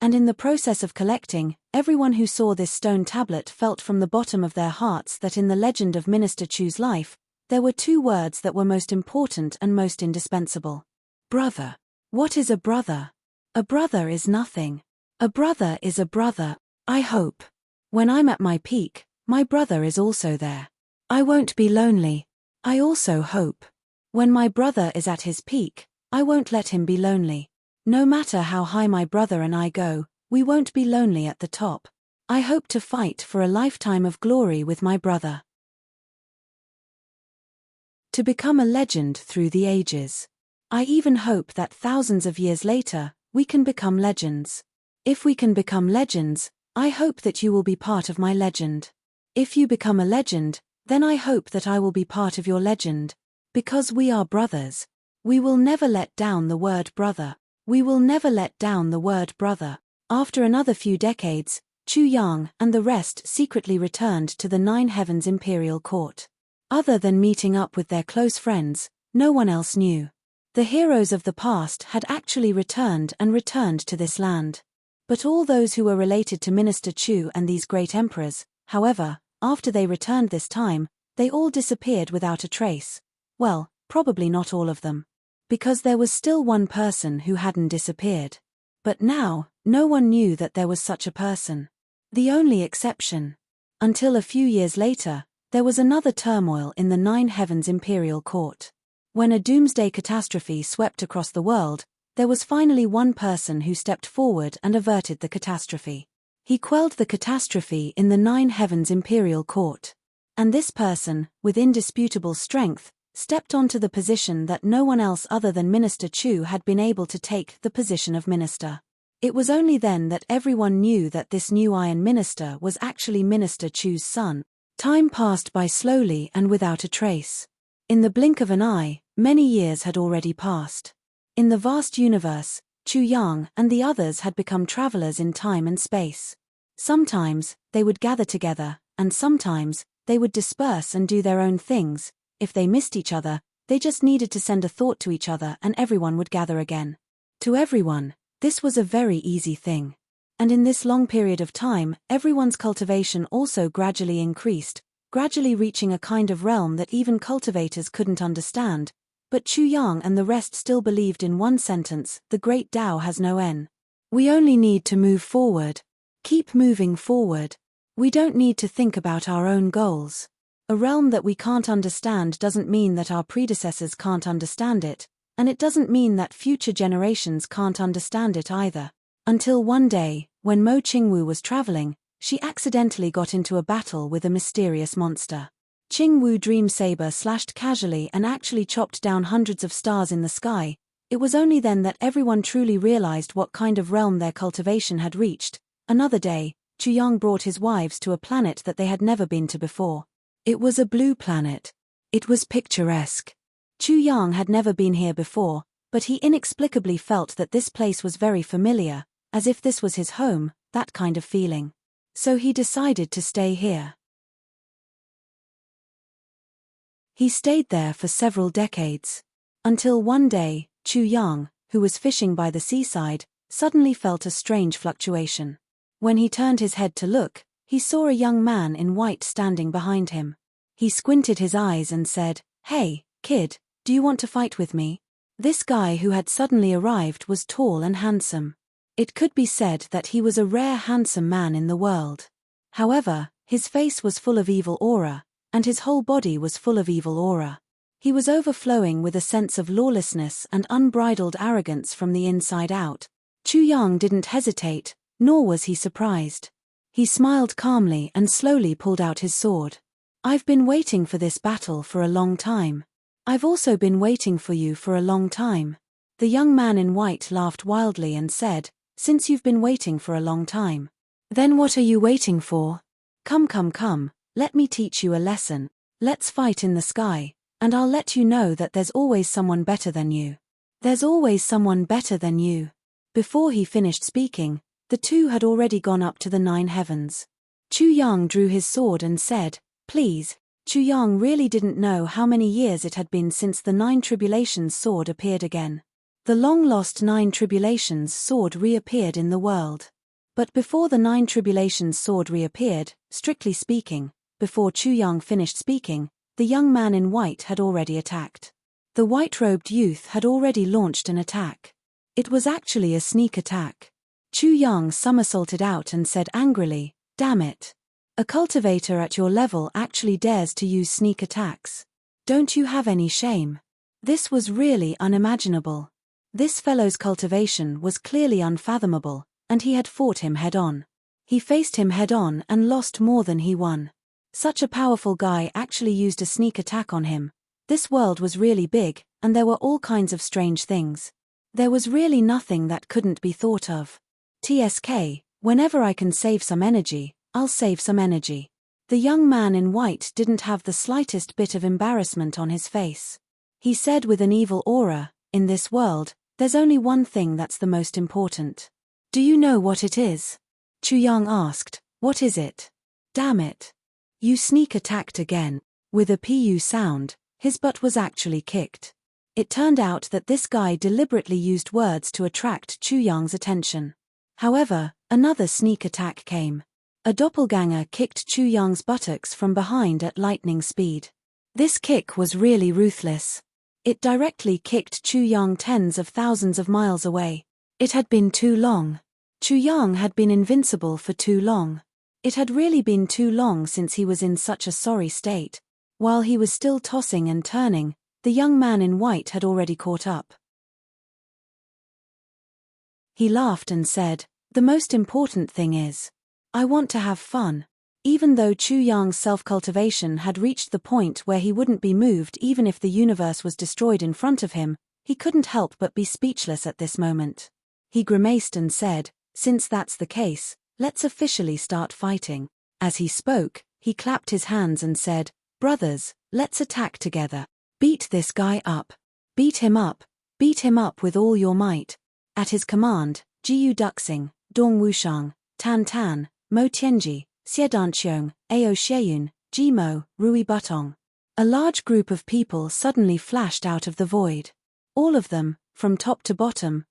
And in the process of collecting, everyone who saw this stone tablet felt from the bottom of their hearts that in the legend of Minister Chu's life, there were two words that were most important and most indispensable. Brother. What is a brother? A brother is nothing. A brother is a brother. I hope. When I'm at my peak, my brother is also there. I won't be lonely. I also hope. When my brother is at his peak, I won't let him be lonely. No matter how high my brother and I go, we won't be lonely at the top. I hope to fight for a lifetime of glory with my brother. To become a legend through the ages. I even hope that thousands of years later, we can become legends. If we can become legends, I hope that you will be part of my legend. If you become a legend, then I hope that I will be part of your legend. Because we are brothers. We will never let down the word brother. We will never let down the word brother. After another few decades, Chu Yang and the rest secretly returned to the Nine Heavens imperial court. Other than meeting up with their close friends, no one else knew. The heroes of the past had actually returned to this land. But all those who were related to Minister Chu and these great emperors, however, after they returned this time, they all disappeared without a trace. Well, probably not all of them. Because there was still one person who hadn't disappeared. But now, no one knew that there was such a person. The only exception. Until a few years later, there was another turmoil in the Nine Heavens imperial court. When a doomsday catastrophe swept across the world, there was finally one person who stepped forward and averted the catastrophe. He quelled the catastrophe in the Nine Heavens imperial court. And this person, with indisputable strength, stepped onto the position that no one else other than Minister Chu had been able to take, the position of minister. It was only then that everyone knew that this new Iron Minister was actually Minister Chu's son. Time passed by slowly and without a trace. In the blink of an eye, many years had already passed. In the vast universe, Chu Yang and the others had become travelers in time and space. Sometimes, they would gather together, and sometimes, they would disperse and do their own things. If they missed each other, they just needed to send a thought to each other and everyone would gather again. To everyone, this was a very easy thing. And in this long period of time, everyone's cultivation also gradually increased, gradually reaching a kind of realm that even cultivators couldn't understand. But Chu Yang and the rest still believed in one sentence: the great Tao has no end. We only need to move forward. Keep moving forward. We don't need to think about our own goals. A realm that we can't understand doesn't mean that our predecessors can't understand it, and it doesn't mean that future generations can't understand it either. Until one day, when Mo Qingwu was traveling, she accidentally got into a battle with a mysterious monster. Qingwu Dream Saber slashed casually and actually chopped down hundreds of stars in the sky. It was only then that everyone truly realized what kind of realm their cultivation had reached. Another day, Chu Yang brought his wives to a planet that they had never been to before. It was a blue planet. It was picturesque. Chu Yang had never been here before, but he inexplicably felt that this place was very familiar, as if this was his home, that kind of feeling. So he decided to stay here. He stayed there for several decades. Until one day, Chu Yang, who was fishing by the seaside, suddenly felt a strange fluctuation. When he turned his head to look, he saw a young man in white standing behind him. He squinted his eyes and said, "Hey, kid, do you want to fight with me?" This guy who had suddenly arrived was tall and handsome. It could be said that he was a rare handsome man in the world. However, his face was full of evil aura, and his whole body was full of evil aura. He was overflowing with a sense of lawlessness and unbridled arrogance from the inside out. Chu Yang didn't hesitate, nor was he surprised. He smiled calmly and slowly pulled out his sword. "I've been waiting for this battle for a long time. I've also been waiting for you for a long time." The young man in white laughed wildly and said, "Since you've been waiting for a long time, then what are you waiting for? Come, let me teach you a lesson. Let's fight in the sky, and I'll let you know that there's always someone better than you. There's always someone better than you." Before he finished speaking, the two had already gone up to the 9 heavens. Chu Yang drew his sword and said, "Please." Chu Yang really didn't know how many years it had been since the 9 Tribulations sword appeared again. The long-lost 9 Tribulations sword reappeared in the world. But before the 9 Tribulations sword reappeared, strictly speaking, before Chu Yang finished speaking, the young man in white had already attacked. The white-robed youth had already launched an attack. It was actually a sneak attack. Chu Yang somersaulted out and said angrily, "Damn it. A cultivator at your level actually dares to use sneak attacks. Don't you have any shame?" This was really unimaginable. This fellow's cultivation was clearly unfathomable, and he had fought him head-on. He faced him head-on and lost more than he won. Such a powerful guy actually used a sneak attack on him. This world was really big, and there were all kinds of strange things. There was really nothing that couldn't be thought of. TSK, whenever I can save some energy, I'll save some energy. The young man in white didn't have the slightest bit of embarrassment on his face. He said with an evil aura, "In this world, there's only one thing that's the most important." "Do you know what it is?" Chu Yang asked. "What is it?" "Damn it. You sneak attacked again." With a PU sound, his butt was actually kicked. It turned out that this guy deliberately used words to attract Chu Yang's attention. However, another sneak attack came. A doppelganger kicked Chu Yang's buttocks from behind at lightning speed. This kick was really ruthless. It directly kicked Chu Yang tens of thousands of miles away. It had been too long. Chu Yang had been invincible for too long. It had really been too long since he was in such a sorry state. While he was still tossing and turning, the young man in white had already caught up. He laughed and said, "The most important thing is, I want to have fun." Even though Chu Yang's self-cultivation had reached the point where he wouldn't be moved even if the universe was destroyed in front of him, he couldn't help but be speechless at this moment. He grimaced and said, "Since that's the case, let's officially start fighting." As he spoke, he clapped his hands and said, "Brothers, let's attack together. Beat this guy up. Beat him up with all your might." At his command, Jiu Duxing, Dong Wushang, Tan Tan, Mo Tianji, Xiedanqiong, Ao Xieyun, Jimo, Rui Butong. A large group of people suddenly flashed out of the void. All of them, from top to bottom,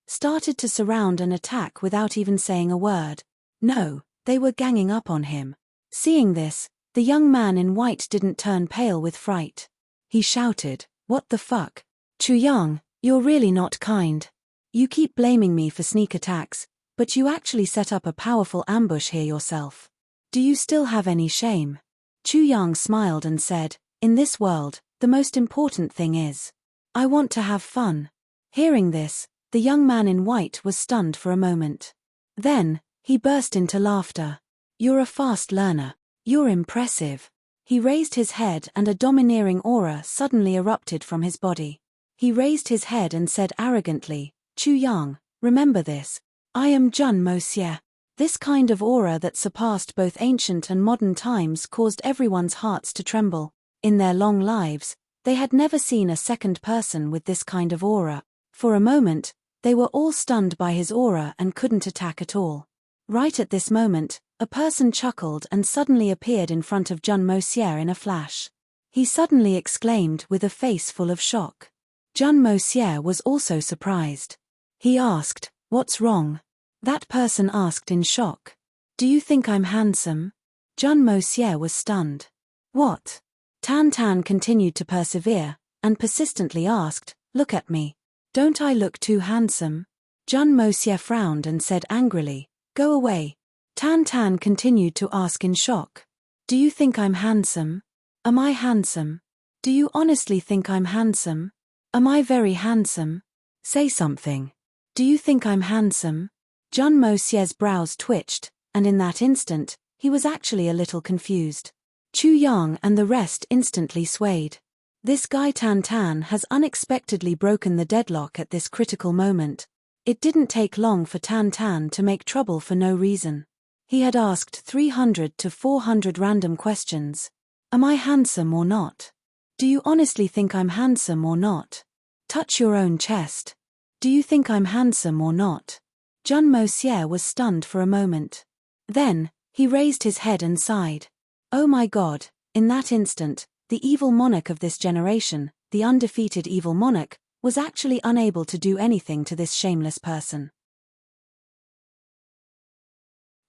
started to surround and attack without even saying a word. No, they were ganging up on him. Seeing this, the young man in white didn't turn pale with fright. He shouted, "What the fuck? Chu Yang, you're really not kind. You keep blaming me for sneak attacks, but you actually set up a powerful ambush here yourself. Do you still have any shame?" Chu Yang smiled and said, "In this world, the most important thing is, I want to have fun." Hearing this, the young man in white was stunned for a moment. Then, he burst into laughter. "You're a fast learner. You're impressive." He raised his head and a domineering aura suddenly erupted from his body. He raised his head and said arrogantly, "Chu Yang, remember this. I am Jun Mo Xie." This kind of aura that surpassed both ancient and modern times caused everyone's hearts to tremble. In their long lives, They had never seen a second person with this kind of aura. For a moment, they were all stunned by his aura and couldn't attack at all. Right at this moment, a person chuckled and suddenly appeared in front of Jun Mosier in a flash. He suddenly exclaimed with a face full of shock. Jun Mosier was also surprised. He asked, "What's wrong?" That person asked in shock. "Do you think I'm handsome?" Jun Mosier was stunned. "What?" Tan Tan continued to persevere, and persistently asked, "Look at me. Don't I look too handsome?" Jun Mosier frowned and said angrily, "Go away." Tan Tan continued to ask in shock, "Do you think I'm handsome? Am I handsome? Do you honestly think I'm handsome? Am I very handsome? Say something. Do you think I'm handsome?" Jun Mosier's brows twitched, and in that instant, he was actually a little confused. Chu Yang and the rest instantly swayed. This guy Tan Tan has unexpectedly broken the deadlock at this critical moment. It didn't take long for Tan Tan to make trouble for no reason. He had asked 300 to 400 random questions. Am I handsome or not? Do you honestly think I'm handsome or not? Touch your own chest. Do you think I'm handsome or not? Jun Mosier was stunned for a moment. Then, he raised his head and sighed. Oh my God, in that instant, the evil monarch of this generation, the undefeated evil monarch, was actually unable to do anything to this shameless person.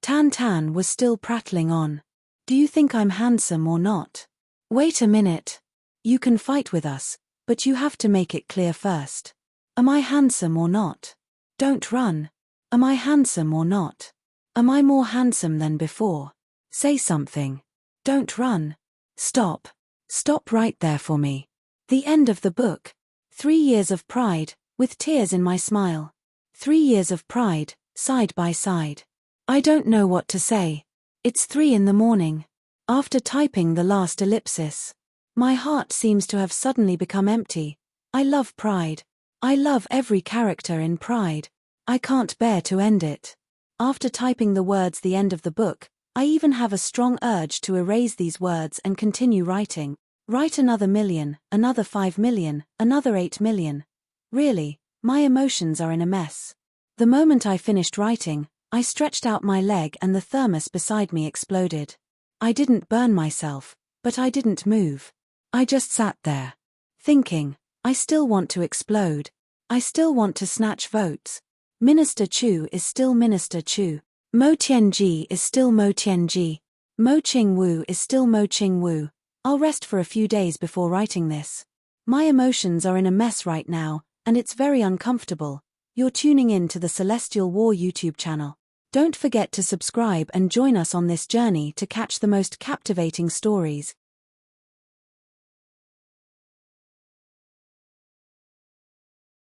Tan Tan was still prattling on. Do you think I'm handsome or not? Wait a minute. You can fight with us, but you have to make it clear first. Am I handsome or not? Don't run. Am I handsome or not? Am I more handsome than before? Say something. Don't run. Stop. Stop right there for me. The end of the book. 3 years of pride, with tears in my smile. 3 years of pride, side by side. I don't know what to say. It's 3 in the morning. After typing the last ellipsis. My heart seems to have suddenly become empty. I love pride. I love every character in pride. I can't bear to end it. After typing the words the end of the book, I even have a strong urge to erase these words and continue writing. Write another million, another 5 million, another 8 million. Really, my emotions are in a mess. The moment I finished writing, I stretched out my leg and the thermos beside me exploded. I didn't burn myself, but I didn't move. I just sat there. Thinking, I still want to explode. I still want to snatch votes. Minister Chu is still Minister Chu. Mo Tianji is still Mo Tianji. Mo Qingwu is still Mo Qingwu. I'll rest for a few days before writing this. My emotions are in a mess right now, and it's very uncomfortable. You're tuning in to the Celestial War YouTube channel. Don't forget to subscribe and join us on this journey to catch the most captivating stories.